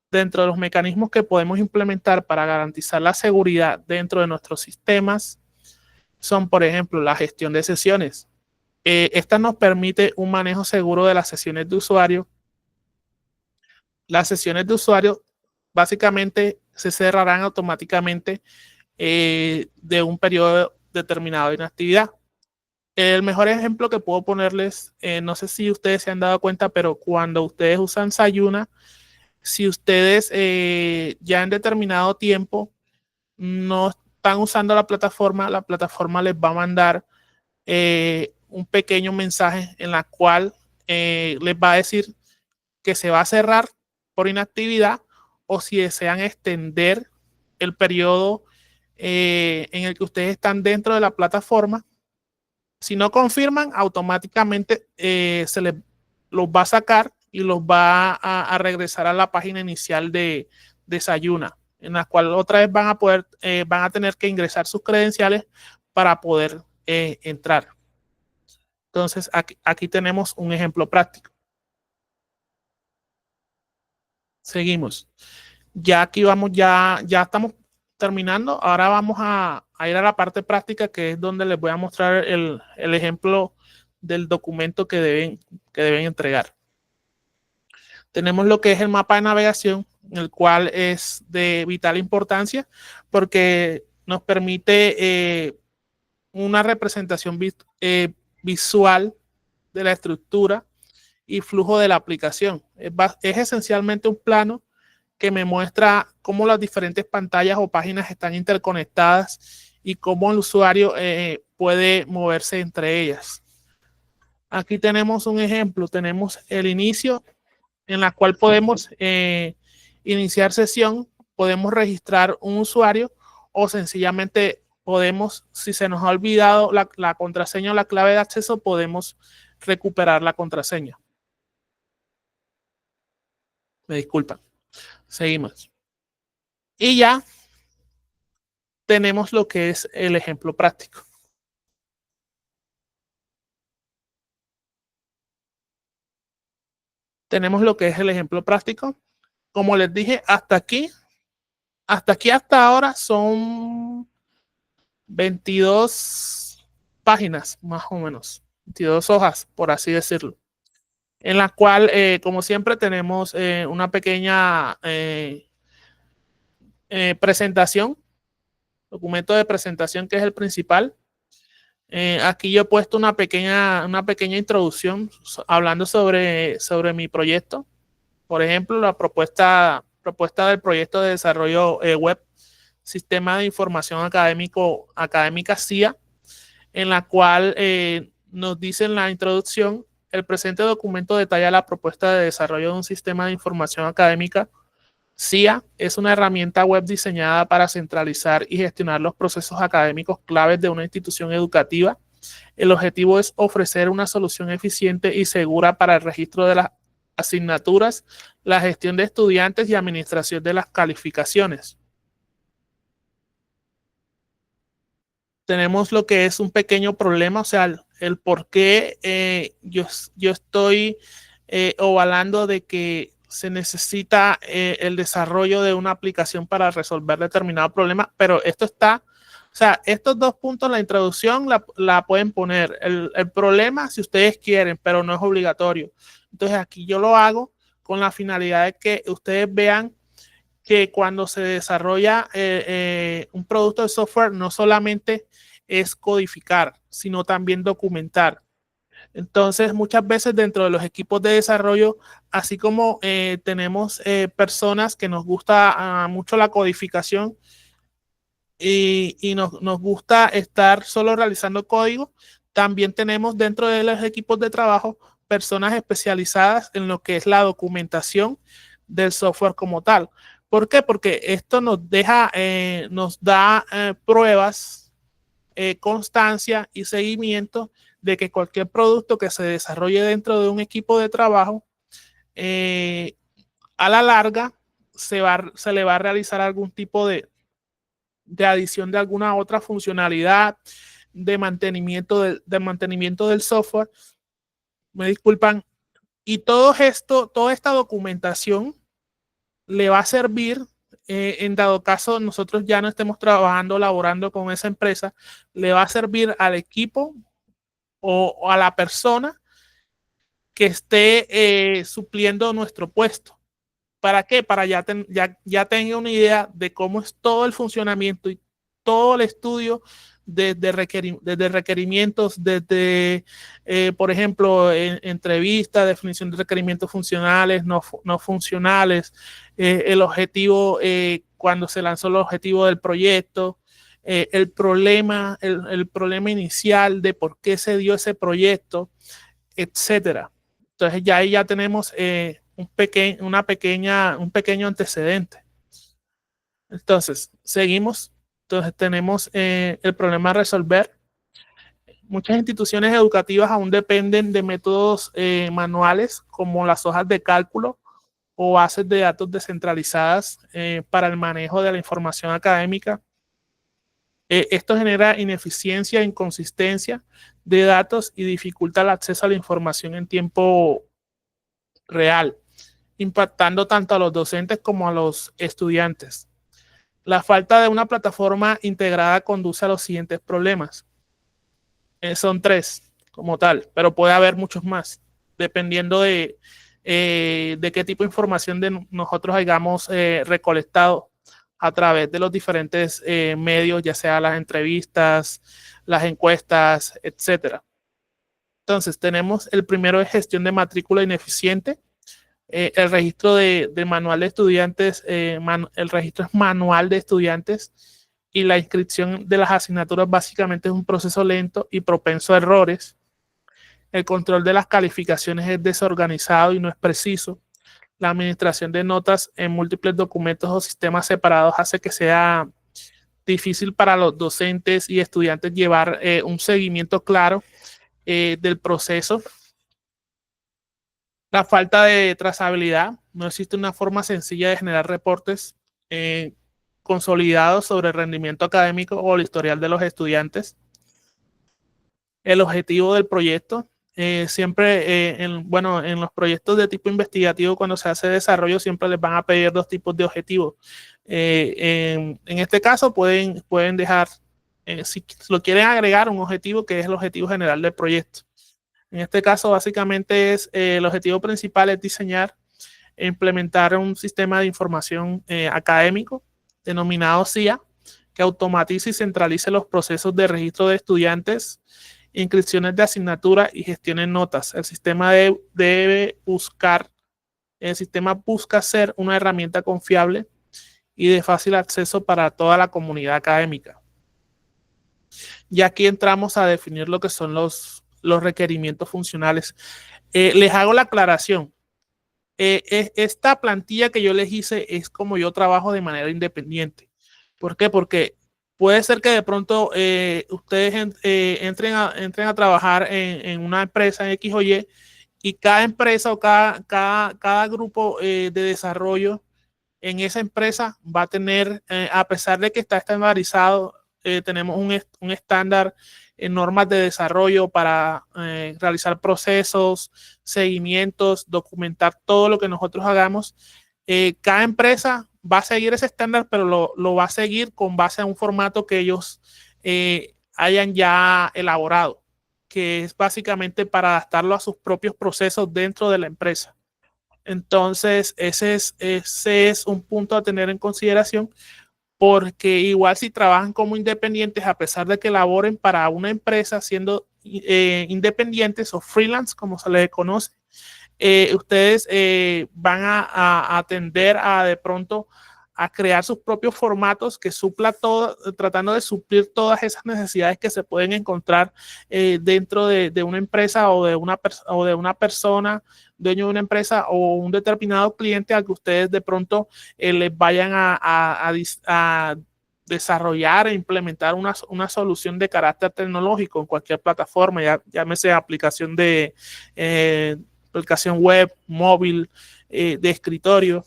dentro de los mecanismos que podemos implementar para garantizar la seguridad dentro de nuestros sistemas, son, por ejemplo, la gestión de sesiones. Esta nos permite un manejo seguro de las sesiones de usuario. Las sesiones de usuario básicamente se cerrarán automáticamente de un periodo determinado de inactividad. El mejor ejemplo que puedo ponerles, no sé si ustedes se han dado cuenta, pero cuando ustedes usan Sayuna, si ustedes ya en determinado tiempo no están usando la plataforma les va a mandar un pequeño mensaje en la cual les va a decir que se va a cerrar por inactividad o si desean extender el periodo en el que ustedes están dentro de la plataforma. Si no confirman, automáticamente se les los va a sacar y los va a regresar a la página inicial de Sayuna, en la cual otra vez van a tener que ingresar sus credenciales para poder entrar. Entonces, aquí tenemos un ejemplo práctico. Seguimos. Ya aquí vamos, ya estamos terminando. Ahora vamos a ir a la parte práctica, que es donde les voy a mostrar el ejemplo del documento que deben entregar. Tenemos lo que es el mapa de navegación, el cual es de vital importancia porque nos permite una representación visual de la estructura y flujo de la aplicación. Es esencialmente un plano que me muestra cómo las diferentes pantallas o páginas están interconectadas y cómo el usuario puede moverse entre ellas. Aquí tenemos un ejemplo, tenemos el inicio en la cual podemos iniciar sesión, podemos registrar un usuario o sencillamente podemos, si se nos ha olvidado la contraseña o la clave de acceso, podemos recuperar la contraseña. Me disculpan. Seguimos. Y ya tenemos lo que es el ejemplo práctico. tenemos lo que es el ejemplo práctico. Como les dije, hasta ahora son 22 páginas, más o menos, 22 hojas, por así decirlo, en la cual, como siempre, tenemos una pequeña presentación, documento de presentación que es el principal. Aquí yo he puesto una pequeña introducción hablando sobre mi proyecto. Por ejemplo, la propuesta del proyecto de desarrollo web, Sistema de Información Académica CIA, en la cual nos dice en la introducción, el presente documento detalla la propuesta de desarrollo de un sistema de información académica. CIA es una herramienta web diseñada para centralizar y gestionar los procesos académicos claves de una institución educativa. El objetivo es ofrecer una solución eficiente y segura para el registro de las asignaturas, la gestión de estudiantes y administración de las calificaciones. Tenemos lo que es un pequeño problema, o sea, el por qué yo estoy ovalando de que se necesita el desarrollo de una aplicación para resolver determinado problema, pero esto está, o sea, estos dos puntos, la introducción la pueden poner, el problema si ustedes quieren, pero no es obligatorio. Entonces aquí yo lo hago con la finalidad de que ustedes vean que cuando se desarrolla un producto de software no solamente es codificar, sino también documentar. Entonces, muchas veces dentro de los equipos de desarrollo, así como tenemos personas que nos gusta mucho la codificación y nos gusta estar solo realizando código, también tenemos dentro de los equipos de trabajo personas especializadas en lo que es la documentación del software como tal. ¿Por qué? Porque esto nos deja, nos da pruebas, constancia y seguimiento de que cualquier producto que se desarrolle dentro de un equipo de trabajo, a la larga se le va a realizar algún tipo de adición de alguna otra funcionalidad, de mantenimiento del software. Me disculpan. Y toda esta documentación le va a servir en dado caso nosotros ya no estemos trabajando, laborando con esa empresa, le va a servir al equipo o a la persona que esté supliendo nuestro puesto. ¿Para qué? Para ya tenga una idea de cómo es todo el funcionamiento y todo el estudio desde requerimientos, desde, por ejemplo, entrevista, definición de requerimientos funcionales, no funcionales, el objetivo, cuando se lanzó el objetivo del proyecto, el problema inicial de por qué se dio ese proyecto, etcétera. Entonces ya ahí ya tenemos un pequeño antecedente. Entonces, seguimos. Entonces tenemos el problema a resolver. Muchas instituciones educativas aún dependen de métodos manuales como las hojas de cálculo o bases de datos descentralizadas para el manejo de la información académica. Esto genera ineficiencia e inconsistencia de datos y dificulta el acceso a la información en tiempo real, impactando tanto a los docentes como a los estudiantes. La falta de una plataforma integrada conduce a los siguientes problemas. Son tres como tal, pero puede haber muchos más, dependiendo de qué tipo de información nosotros hayamos recolectado a través de los diferentes medios, ya sea las entrevistas, las encuestas, etcétera. Entonces, tenemos el primero de gestión de matrícula ineficiente. El registro de manual de estudiantes, el registro es manual de estudiantes y la inscripción de las asignaturas básicamente es un proceso lento y propenso a errores. El control de las calificaciones es desorganizado y no es preciso. La administración de notas en múltiples documentos o sistemas separados hace que sea difícil para los docentes y estudiantes llevar un seguimiento claro del proceso. La falta de trazabilidad. No existe una forma sencilla de generar reportes consolidados sobre el rendimiento académico o el historial de los estudiantes. El objetivo del proyecto. Siempre, bueno, en los proyectos de tipo investigativo, cuando se hace desarrollo, siempre les van a pedir dos tipos de objetivos. En este caso, pueden dejar, si lo quieren agregar, un objetivo que es el objetivo general del proyecto. En este caso, básicamente el objetivo principal es diseñar e implementar un sistema de información académico denominado CIA, que automatice y centralice los procesos de registro de estudiantes, inscripciones de asignatura y gestione notas. El sistema busca ser una herramienta confiable y de fácil acceso para toda la comunidad académica. Y aquí entramos a definir lo que son los requerimientos funcionales. Les hago la aclaración. Esta plantilla que yo les hice es como yo trabajo de manera independiente. ¿Por qué? Porque puede ser que de pronto ustedes entren a trabajar en una empresa en X o Y cada empresa o cada grupo de desarrollo en esa empresa va a tener, a pesar de que está estandarizado, tenemos un estándar en normas de desarrollo para realizar procesos, seguimientos, documentar todo lo que nosotros hagamos. Cada empresa va a seguir ese estándar, pero lo va a seguir con base a un formato que ellos hayan ya elaborado, que es básicamente para adaptarlo a sus propios procesos dentro de la empresa. Entonces, ese es un punto a tener en consideración, porque igual si trabajan como independientes, a pesar de que laboren para una empresa siendo independientes o freelance, como se les conoce, ustedes van a atender a de pronto a crear sus propios formatos que supla todo, tratando de suplir todas esas necesidades que se pueden encontrar dentro de una empresa o de una persona, dueño de una empresa o un determinado cliente al que ustedes de pronto les vayan a desarrollar e implementar una solución de carácter tecnológico en cualquier plataforma, llámese aplicación aplicación web, móvil, de escritorio.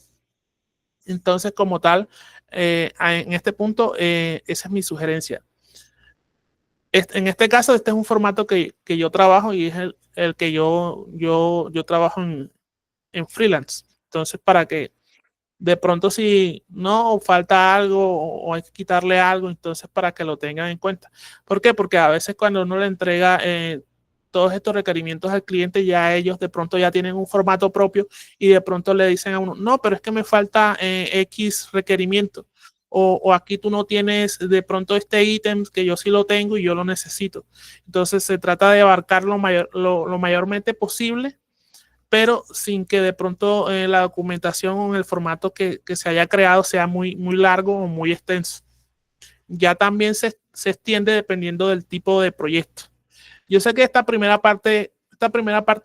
Entonces, como tal, en este punto, esa es mi sugerencia. En este caso, este es un formato que yo trabajo y es el que yo trabajo en freelance. Entonces, para que de pronto si no falta algo o hay que quitarle algo, entonces para que lo tengan en cuenta. ¿Por qué? Porque a veces cuando uno le entrega todos estos requerimientos al cliente, ya ellos de pronto ya tienen un formato propio y de pronto le dicen a uno, no, pero es que me falta X requerimiento. O aquí tú no tienes de pronto este ítem que yo sí lo tengo y yo lo necesito. Entonces se trata de abarcar lo mayormente posible, pero sin que de pronto la documentación o el formato que se haya creado sea muy largo o muy extenso. Ya también se extiende dependiendo del tipo de proyecto. Yo sé que esta primera parte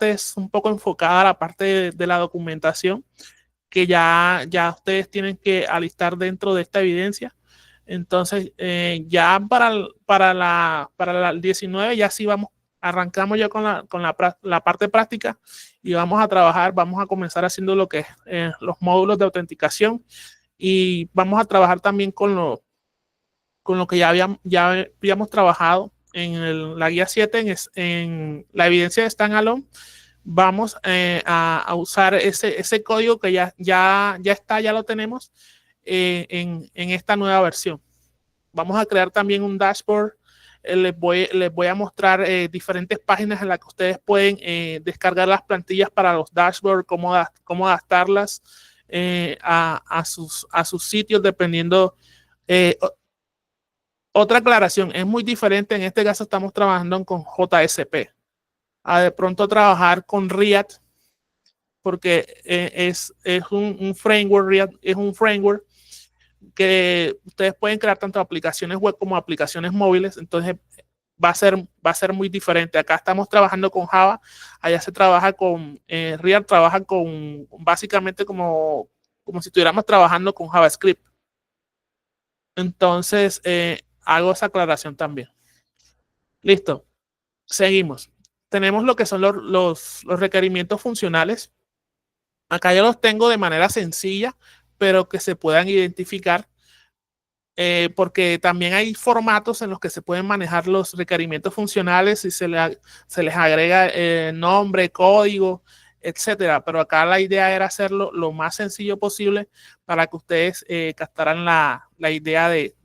es un poco enfocada a la parte de la documentación que ya ustedes tienen que alistar dentro de esta evidencia. Entonces, ya para la 19 ya sí arrancamos ya con la parte práctica y vamos a trabajar, vamos a comenzar haciendo lo que es los módulos de autenticación y vamos a trabajar también con lo que ya habíamos trabajado en la guía 7, en la evidencia de standalone. Vamos a usar ese código que ya está, ya lo tenemos en esta nueva versión. Vamos a crear también un dashboard. Les voy a mostrar diferentes páginas en las que ustedes pueden descargar las plantillas para los dashboards, cómo adaptarlas a sus sitios dependiendo. Otra aclaración, es muy diferente. En este caso estamos trabajando con JSP. A de pronto trabajar con React, porque es un framework, React es un framework que ustedes pueden crear tanto aplicaciones web como aplicaciones móviles. Entonces va a ser muy diferente. Acá estamos trabajando con Java, allá se trabaja con React, trabaja con básicamente como si estuviéramos trabajando con JavaScript. Entonces hago esa aclaración también. Listo, seguimos. Tenemos lo que son los requerimientos funcionales. Acá yo los tengo de manera sencilla, pero que se puedan identificar. porque también hay formatos en los que se pueden manejar los requerimientos funcionales y se les agrega nombre, código, etcétera. Pero acá la idea era hacerlo lo más sencillo posible para que ustedes captaran la idea de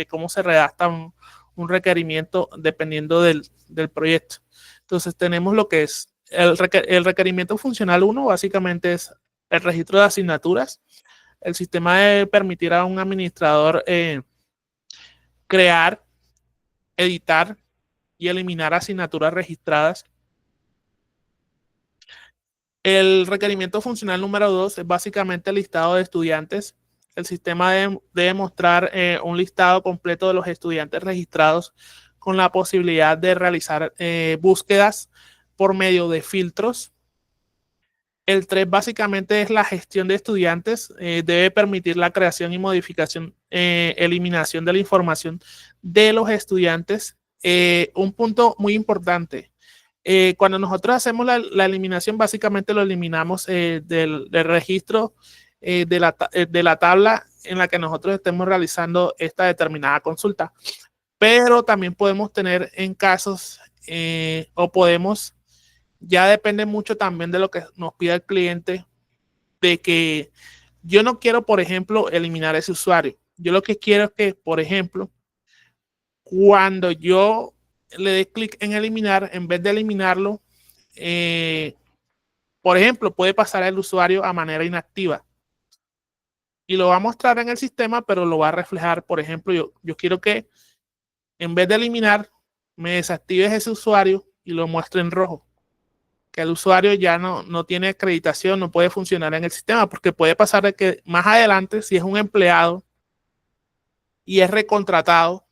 cómo se redacta un requerimiento dependiendo del proyecto. Entonces tenemos lo que es el requerimiento funcional 1, básicamente es el registro de asignaturas. El sistema debe permitir a un administrador crear, editar y eliminar asignaturas registradas. El requerimiento funcional número 2 es básicamente el listado de estudiantes. El sistema debe mostrar un listado completo de los estudiantes registrados con la posibilidad de realizar búsquedas por medio de filtros. El 3 básicamente es la gestión de estudiantes. Debe permitir la creación y modificación, eliminación de la información de los estudiantes. Un punto muy importante. Cuando nosotros hacemos la eliminación, básicamente lo eliminamos del registro de la tabla en la que nosotros estemos realizando esta determinada consulta. Pero también podemos tener en casos o podemos, ya depende mucho también de lo que nos pida el cliente, de que yo no quiero, por ejemplo, eliminar ese usuario. Yo lo que quiero es que, por ejemplo, cuando yo le dé clic en eliminar, en vez de eliminarlo, por ejemplo, puede pasar el usuario a manera inactiva y lo va a mostrar en el sistema, pero lo va a reflejar. Por ejemplo, yo quiero que en vez de eliminar, me desactives ese usuario y lo muestre en rojo. Que el usuario ya no tiene acreditación, no puede funcionar en el sistema, porque puede pasar de que más adelante, si es un empleado y es recontratado,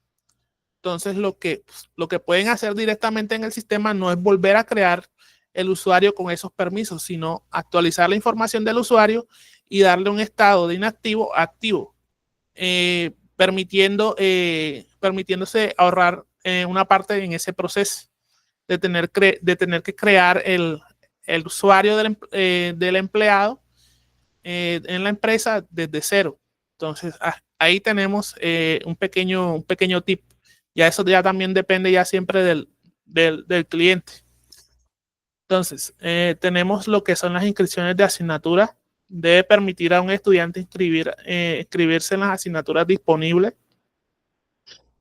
entonces lo que pueden hacer directamente en el sistema no es volver a crear el usuario con esos permisos, sino actualizar la información del usuario y darle un estado de inactivo a activo, permitiéndose ahorrar una parte en ese proceso de tener que crear el usuario del empleado en la empresa desde cero. Entonces, ahí tenemos un pequeño tip. Ya eso ya también depende ya siempre del cliente. Entonces, tenemos lo que son las inscripciones de asignaturas. Debe permitir a un estudiante inscribirse en las asignaturas disponibles.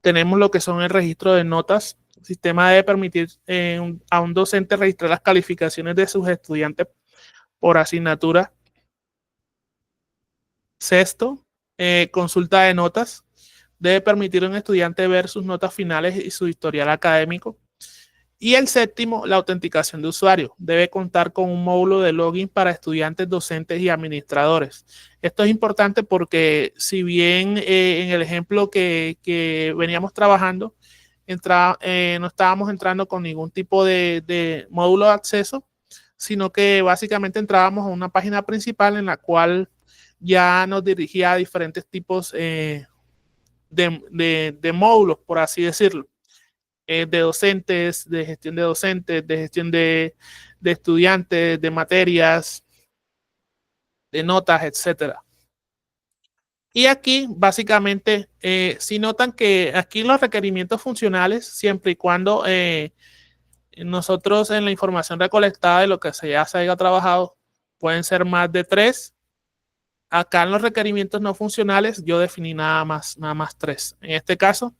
Tenemos lo que son el registro de notas. El sistema debe permitir a un docente registrar las calificaciones de sus estudiantes por asignatura. Sexto, consulta de notas. Debe permitir a un estudiante ver sus notas finales y su historial académico. Y el séptimo, la autenticación de usuario. Debe contar con un módulo de login para estudiantes, docentes y administradores. Esto es importante porque si bien en el ejemplo que veníamos trabajando, no estábamos entrando con ningún tipo de módulo de acceso, sino que básicamente entrábamos a una página principal en la cual ya nos dirigía a diferentes tipos de módulos, por así decirlo, de docentes, de gestión de estudiantes, de materias, de notas, etcétera. Y aquí, básicamente, si notan que aquí los requerimientos funcionales, siempre y cuando nosotros en la información recolectada de lo que ya se haya trabajado, pueden ser más de 3. Acá en los requerimientos no funcionales, yo definí nada más 3. En este caso,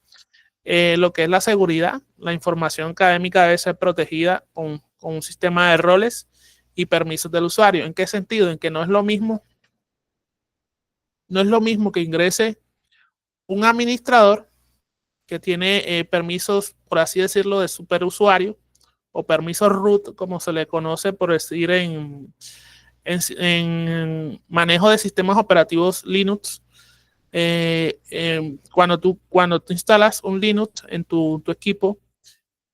lo que es la seguridad, la información académica debe ser protegida con un sistema de roles y permisos del usuario. ¿En qué sentido? En que no es lo mismo que ingrese un administrador que tiene permisos, por así decirlo, de superusuario o permisos root, como se le conoce por decir en manejo de sistemas operativos Linux. Cuando tú instalas un Linux en tu equipo,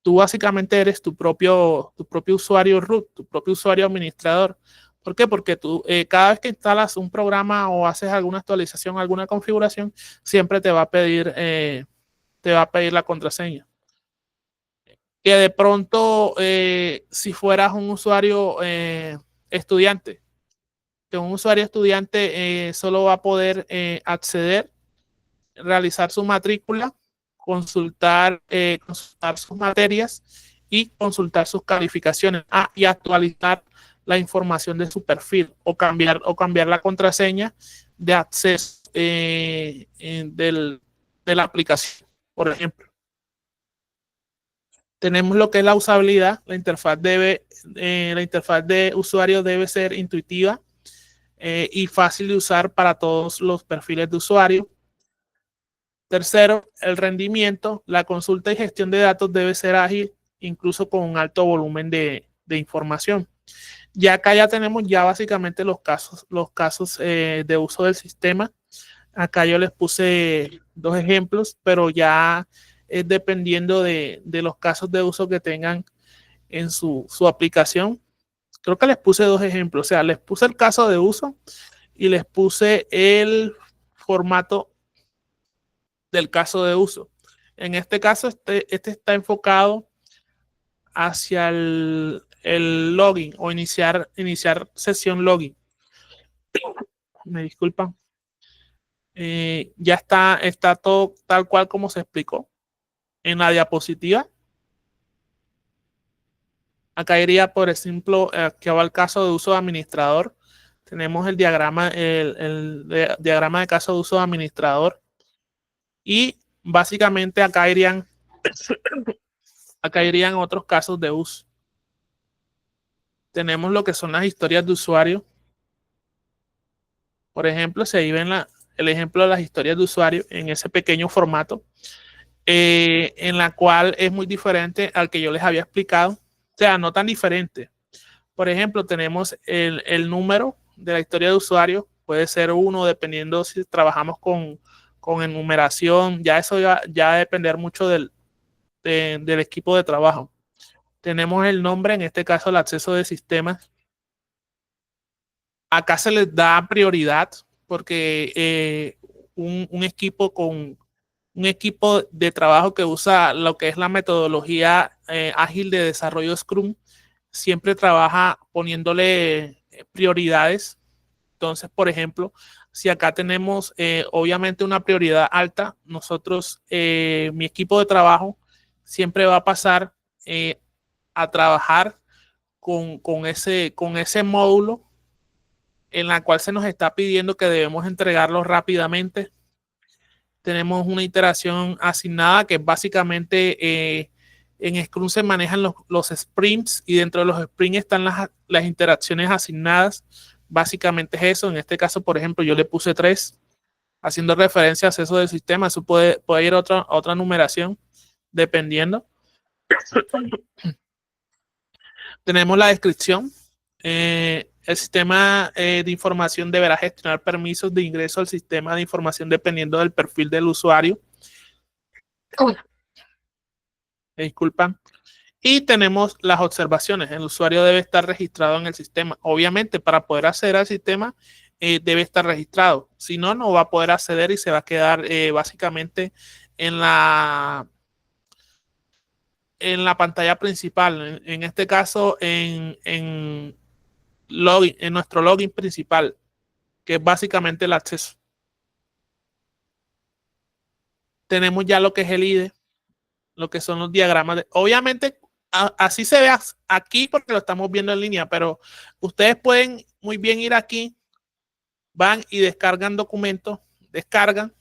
tú básicamente eres tu propio usuario root, tu propio usuario administrador. ¿Por qué? Porque tú cada vez que instalas un programa o haces alguna actualización, alguna configuración, siempre te va a pedir la contraseña. Que de pronto, si fueras un usuario estudiante, que un usuario estudiante solo va a poder acceder realizar su matrícula, consultar sus materias y consultar sus calificaciones. Y actualizar la información de su perfil o cambiar la contraseña de acceso de la aplicación, por ejemplo. Tenemos lo que es la usabilidad. La interfaz de usuario debe ser intuitiva y fácil de usar para todos los perfiles de usuario. Tercero, el rendimiento. La consulta y gestión de datos debe ser ágil, incluso con un alto volumen de información. Ya acá ya tenemos ya básicamente los casos de uso del sistema. Acá yo les puse 2 ejemplos, pero ya es dependiendo de los casos de uso que tengan en su aplicación. Creo que les puse 2 ejemplos, o sea, les puse el caso de uso y les puse el formato del caso de uso. En este caso, este está enfocado hacia el login o iniciar sesión login. Me disculpan. Ya está todo tal cual como se explicó en la diapositiva. Acá iría, por ejemplo, que va el caso de uso de administrador. Tenemos el diagrama de caso de uso de administrador. Y básicamente acá irían otros casos de uso. Tenemos lo que son las historias de usuario. Por ejemplo, se ahí ven el ejemplo de las historias de usuario en ese pequeño formato, en la cual es muy diferente al que yo les había explicado. O sea, no tan diferente. Por ejemplo, tenemos el número de la historia de usuario. Puede ser 1, dependiendo si trabajamos con enumeración. Ya eso ya va a depender mucho del equipo de trabajo. Tenemos el nombre, en este caso el acceso de sistemas. Acá se les da prioridad porque un equipo de trabajo que usa lo que es la metodología ágil de desarrollo Scrum siempre trabaja poniéndole prioridades. Entonces, por ejemplo, si acá tenemos obviamente una prioridad alta, nosotros, mi equipo de trabajo siempre va a pasar a trabajar con ese módulo en la cual se nos está pidiendo que debemos entregarlo rápidamente. Tenemos una iteración asignada que básicamente en Scrum se manejan los sprints y dentro de los sprints están las interacciones asignadas. Básicamente es eso. En este caso, por ejemplo, yo le puse 3, haciendo referencia a acceso del sistema. Eso puede ir a otra numeración, dependiendo. Tenemos la descripción. El sistema de información deberá gestionar permisos de ingreso al sistema de información dependiendo del perfil del usuario. Disculpan. Y tenemos las observaciones. El usuario debe estar registrado en el sistema. Obviamente, para poder acceder al sistema, debe estar registrado. Si no, no va a poder acceder y se va a quedar básicamente en la pantalla principal. En este caso, en nuestro login principal, que es básicamente el acceso. Tenemos ya lo que es el IDE, lo que son los diagramas. Obviamente, así se ve aquí porque lo estamos viendo en línea, pero ustedes pueden muy bien ir aquí, van y descargan documentos, descargan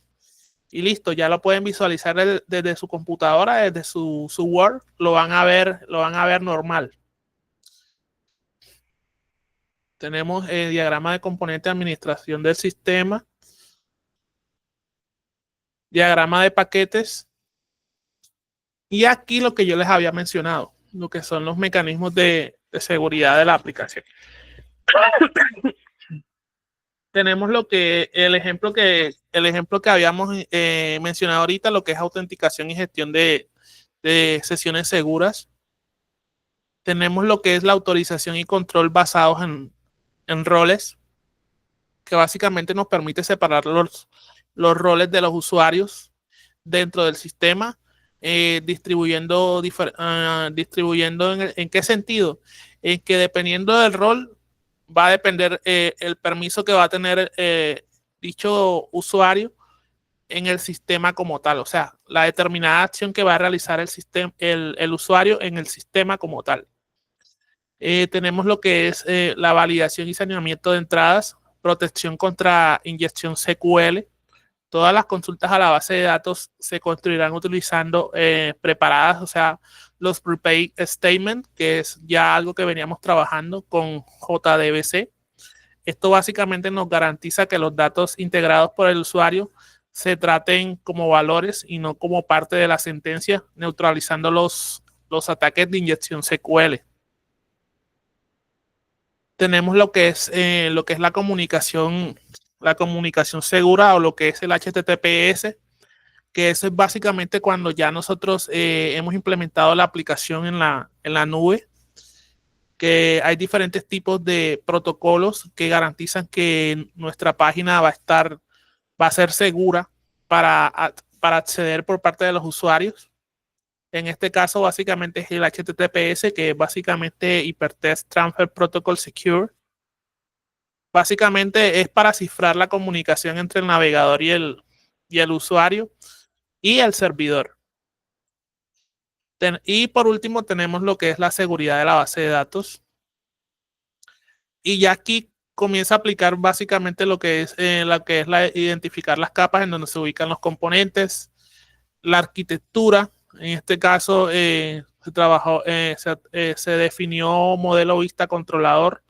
y listo, ya lo pueden visualizar desde su computadora, desde su Word, lo van a ver normal. Tenemos el diagrama de componente de administración del sistema, diagrama de paquetes y aquí lo que yo les había mencionado, lo que son los mecanismos de seguridad de la aplicación. Tenemos el ejemplo que habíamos mencionado ahorita, lo que es autenticación y gestión de sesiones seguras. Tenemos lo que es la autorización y control basados en roles, que básicamente nos permite separar los roles de los usuarios dentro del sistema, distribuyendo en qué sentido, en que dependiendo del rol va a depender el permiso que va a tener dicho usuario en el sistema como tal, o sea, la determinada acción que va a realizar el usuario en el sistema como tal. Tenemos lo que es la validación y saneamiento de entradas, protección contra inyección SQL. Todas las consultas a la base de datos se construirán utilizando preparadas, o sea, los prepaid statement, que es ya algo que veníamos trabajando con JDBC. Esto básicamente nos garantiza que los datos integrados por el usuario se traten como valores y no como parte de la sentencia, neutralizando los ataques de inyección SQL. Tenemos lo que es la comunicación segura o lo que es el HTTPS, que eso es básicamente cuando ya nosotros hemos implementado la aplicación en la nube, que hay diferentes tipos de protocolos que garantizan que nuestra página va a ser segura para acceder por parte de los usuarios. En este caso, básicamente es el HTTPS, que es básicamente Hypertext Transfer Protocol Secure. Básicamente es para cifrar la comunicación entre el navegador y el usuario y el servidor. Y por último tenemos lo que es la seguridad de la base de datos. Y ya aquí comienza a aplicar básicamente lo que es identificar las capas en donde se ubican los componentes, la arquitectura. En este caso se definió modelo vista controlador.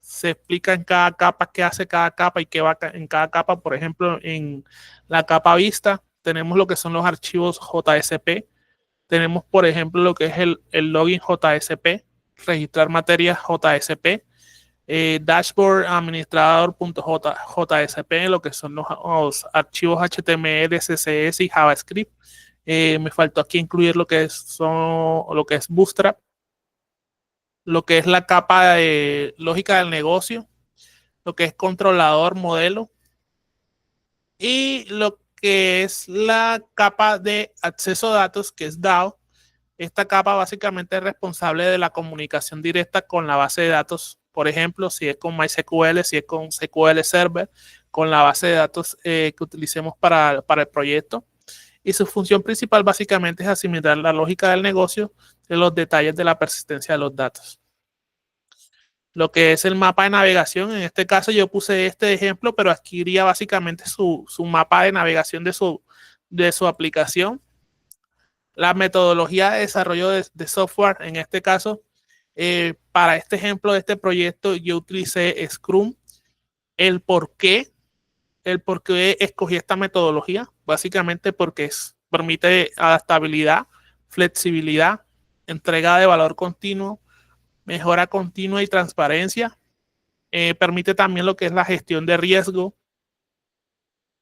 Se explica en cada capa qué hace cada capa y qué va en cada capa. Por ejemplo, en la capa vista tenemos lo que son los archivos JSP. Tenemos, por ejemplo, lo que es el login JSP, registrar materias JSP, dashboard administrador.jsp, lo que son los archivos HTML, CSS y JavaScript. Me faltó aquí incluir lo que es Bootstrap, lo que es la capa de lógica del negocio, lo que es controlador modelo y lo que es la capa de acceso a datos, que es DAO. Esta capa básicamente es responsable de la comunicación directa con la base de datos. Por ejemplo, si es con MySQL, si es con SQL Server, con la base de datos que utilicemos para el proyecto. Y su función principal básicamente es asimilar la lógica del negocio de los detalles de la persistencia de los datos. Lo que es el mapa de navegación, en este caso yo puse este ejemplo, pero aquí iría básicamente su mapa de navegación de su aplicación. La metodología de desarrollo de software, en este caso, para este ejemplo de este proyecto, yo utilicé Scrum. El por qué escogí esta metodología, básicamente porque permite adaptabilidad, flexibilidad, entrega de valor continuo, mejora continua y transparencia. Permite también lo que es la gestión de riesgo.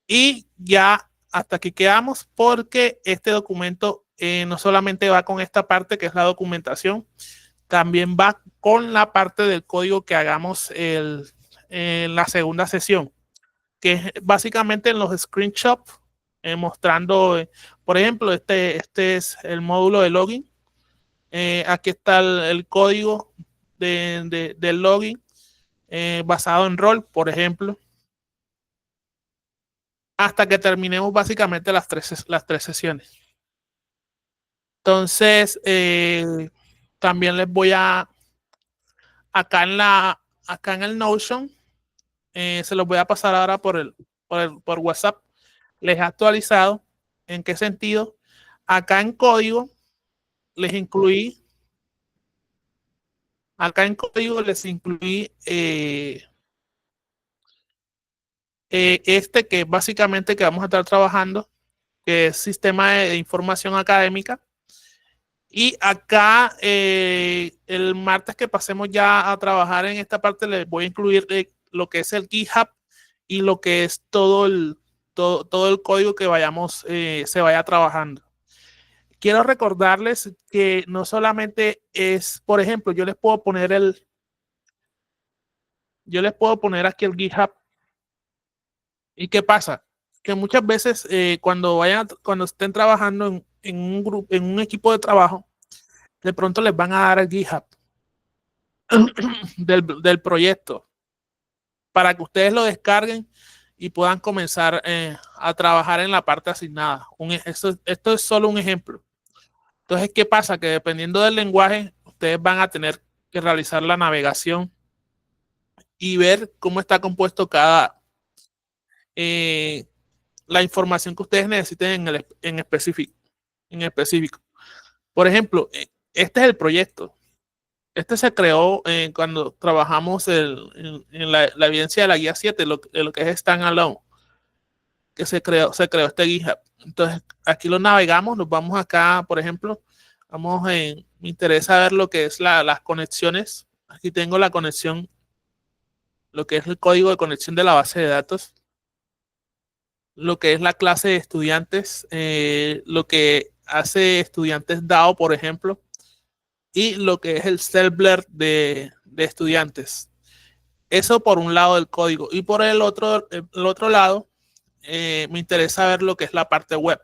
Y ya hasta aquí quedamos porque este documento no solamente va con esta parte que es la documentación, también va con la parte del código que hagamos en la segunda sesión, que es básicamente en los screenshots, mostrando, por ejemplo, este es el módulo de login. Aquí está el código del login basado en rol, por ejemplo, hasta que terminemos básicamente las tres sesiones. Entonces, también les voy acá en el Notion, se los voy a pasar ahora por WhatsApp. Les he actualizado. ¿En qué sentido? Acá en código les incluí, este que básicamente que vamos a estar trabajando, que es sistema de información académica. Y acá el martes que pasemos ya a trabajar en esta parte, les voy a incluir lo que es el GitHub y lo que es todo el código que se vaya trabajando. Quiero recordarles que no solamente es, por ejemplo, yo les puedo poner aquí el GitHub. ¿Y qué pasa? Que muchas veces cuando estén trabajando en un grupo, en un equipo de trabajo, de pronto les van a dar el GitHub del proyecto para que ustedes lo descarguen y puedan comenzar a trabajar en la parte asignada. Esto es solo un ejemplo. Entonces, ¿qué pasa? Que dependiendo del lenguaje, ustedes van a tener que realizar la navegación y ver cómo está compuesto eh, la información que ustedes necesiten en específico. Por ejemplo, este es el proyecto. Este se creó cuando trabajamos en la evidencia de la guía 7, lo que es Standalone, que se creó este GitHub. Entonces, aquí lo navegamos, nos vamos acá, por ejemplo, me interesa ver lo que es las conexiones. Aquí tengo la conexión, lo que es el código de conexión de la base de datos, lo que es la clase de estudiantes, lo que hace estudiantes DAO, por ejemplo, y lo que es el Selbler de estudiantes. Eso por un lado del código. Y por el otro lado, me interesa ver lo que es la parte web.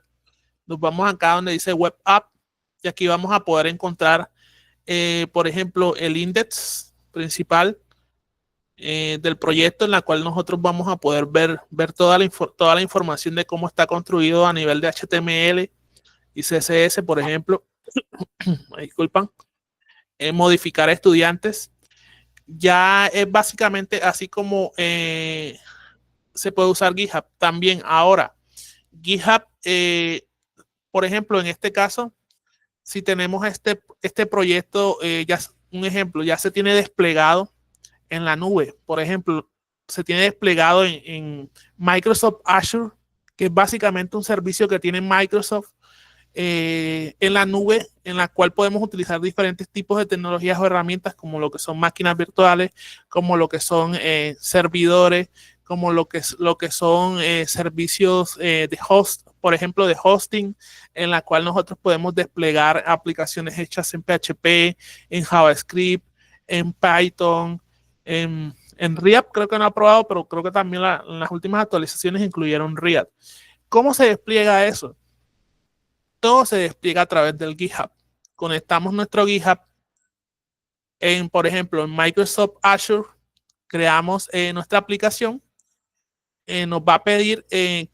Nos vamos acá donde dice Web App y aquí vamos a poder encontrar, por ejemplo, el index principal del proyecto en la cual nosotros vamos a poder ver toda la información de cómo está construido a nivel de HTML y CSS, por ejemplo. Disculpan. Modificar estudiantes. Ya es básicamente así como se puede usar GitHub. También ahora, GitHub, por ejemplo, en este caso, si tenemos este proyecto, un ejemplo, ya se tiene desplegado en la nube. Por ejemplo, se tiene desplegado en Microsoft Azure, que es básicamente un servicio que tiene Microsoft en la nube, en la cual podemos utilizar diferentes tipos de tecnologías o herramientas, como lo que son máquinas virtuales, como lo que son servidores, como lo que son servicios de host, por ejemplo, de hosting, en la cual nosotros podemos desplegar aplicaciones hechas en PHP, en JavaScript, en Python, en React. Creo que no ha probado, pero creo que también las últimas actualizaciones incluyeron React. ¿Cómo se despliega eso? Todo se despliega a través del GitHub. Conectamos nuestro GitHub por ejemplo, en Microsoft Azure, creamos nuestra aplicación. Nos va a pedir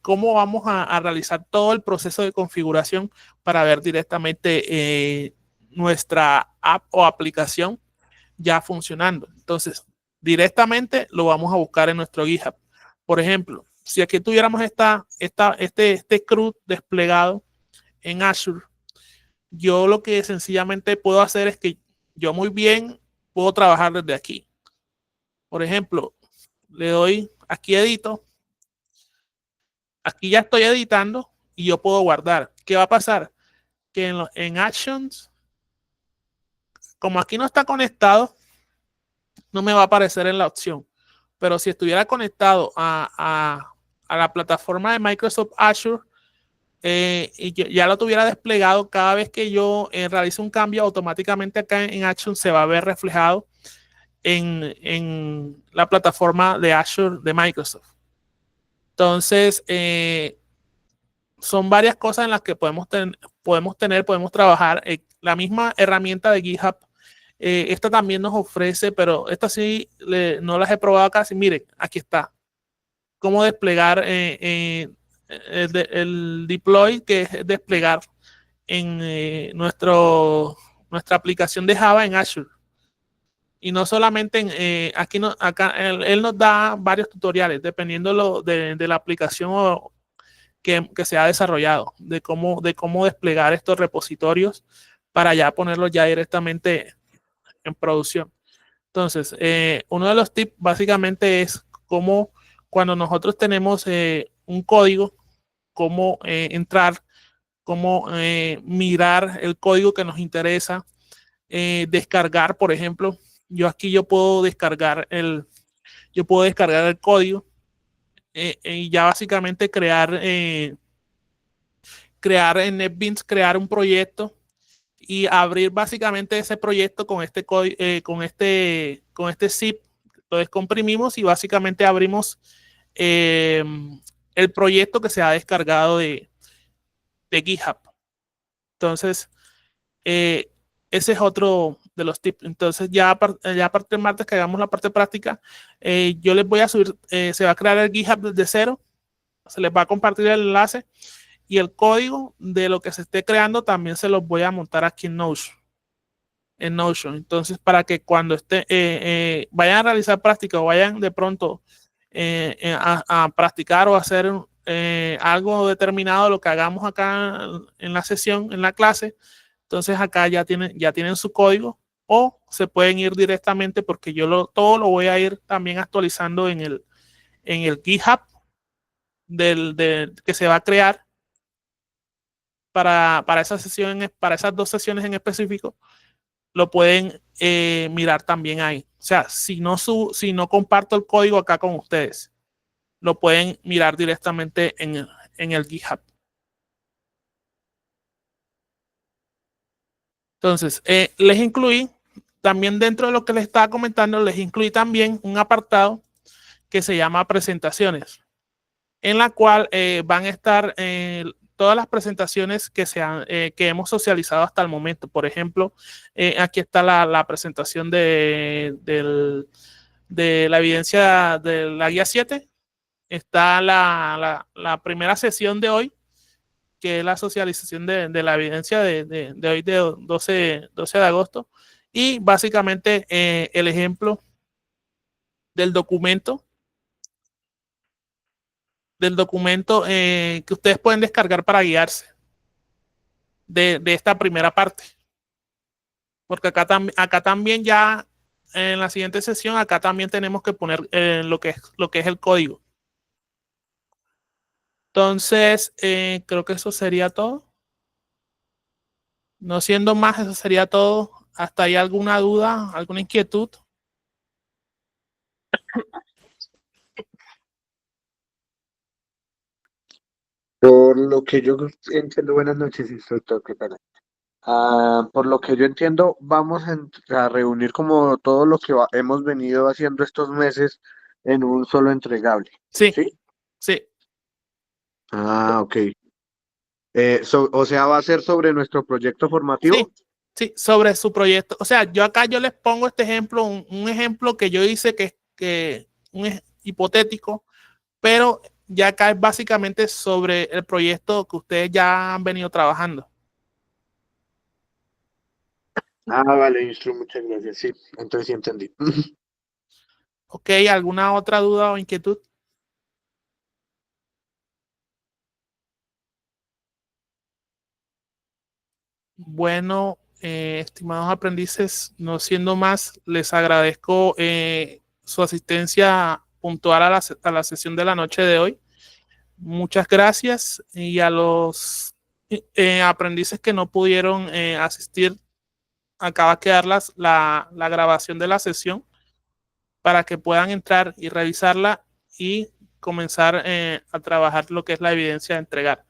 cómo vamos a realizar todo el proceso de configuración para ver directamente nuestra app o aplicación ya funcionando. Entonces, directamente lo vamos a buscar en nuestro GitHub. Por ejemplo, si aquí tuviéramos este CRUD desplegado en Azure, yo lo que sencillamente puedo hacer es que yo muy bien puedo trabajar desde aquí. Por ejemplo, le doy aquí edito. Aquí ya estoy editando y yo puedo guardar. ¿Qué va a pasar? Que en Actions, como aquí no está conectado, no me va a aparecer en la opción. Pero si estuviera conectado a la plataforma de Microsoft Azure, y ya lo tuviera desplegado, cada vez que yo realice un cambio, automáticamente acá en Action se va a ver reflejado en la plataforma de Azure de Microsoft. Entonces, son varias cosas en las que podemos trabajar. La misma herramienta de GitHub, esta también nos ofrece, pero esta sí no las he probado casi. Miren, aquí está. Cómo desplegar el deploy, que es desplegar en nuestra aplicación de Java en Azure. Y no solamente aquí, acá él nos da varios tutoriales dependiendo de la aplicación que se ha desarrollado, de cómo desplegar estos repositorios para ya ponerlos ya directamente en producción. Entonces, uno de los tips básicamente es cómo cuando nosotros tenemos un código, cómo entrar, cómo mirar el código que nos interesa, descargar, por ejemplo. Yo puedo descargar el código y ya básicamente crear en NetBeans, crear un proyecto y abrir básicamente ese proyecto con este zip. Lo descomprimimos y básicamente abrimos el proyecto que se ha descargado de GitHub. Entonces, ese es otro de los tips. Entonces, ya a partir del martes que hagamos la parte práctica, yo les voy a subir, se va a crear el GitHub desde cero, se les va a compartir el enlace y el código de lo que se esté creando también se los voy a montar aquí en Notion. Entonces, para que cuando vayan a realizar práctica o vayan de pronto a practicar o hacer algo determinado, lo que hagamos acá en la sesión, en la clase, entonces acá ya tienen su código o se pueden ir directamente porque todo lo voy a ir también actualizando en el GitHub que se va a crear para esa sesión, para esas 2 sesiones en específico, lo pueden mirar también ahí. O sea, si no comparto el código acá con ustedes, lo pueden mirar directamente en el GitHub. Entonces, les incluí también dentro de lo que les estaba comentando, les incluí también un apartado que se llama presentaciones, en la cual van a estar todas las presentaciones que hemos socializado hasta el momento. Por ejemplo, aquí está la presentación de la evidencia de la guía 7. Está la primera sesión de hoy, que es la socialización de la evidencia de hoy, de 12 de agosto. Y básicamente el ejemplo del documento que ustedes pueden descargar para guiarse de esta primera parte. Porque acá también ya en la siguiente sesión, acá también tenemos que poner lo que es el código. Entonces, creo que eso sería todo. No siendo más, eso sería todo. ¿Hasta ahí alguna duda, alguna inquietud? Por lo que yo entiendo, buenas noches, instructor, ¿qué tal? Por lo que yo entiendo, vamos a reunir como todo lo que hemos venido haciendo estos meses en un solo entregable, Sí, ¿sí? sí, Ok. O sea, ¿va a ser sobre nuestro proyecto sí, formativo? sí, sobre su proyecto. O sea, yo les pongo este ejemplo, un ejemplo que yo hice hipotético, pero ya acá es básicamente sobre el proyecto que ustedes ya han venido trabajando. Vale, muchas gracias. Sí, entonces sí entendí. ¿Ok? ¿Alguna otra duda o inquietud? Bueno, estimados aprendices, no siendo más, les agradezco su asistencia puntual a la sesión de la noche de hoy. Muchas gracias y a los aprendices que no pudieron asistir, acaba de quedar la grabación de la sesión para que puedan entrar y revisarla y comenzar a trabajar lo que es la evidencia de entregar.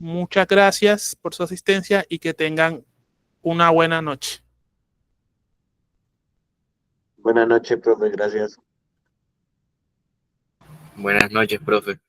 Muchas gracias por su asistencia y que tengan una buena noche. Buenas noches, profe, gracias. Buenas noches, profe.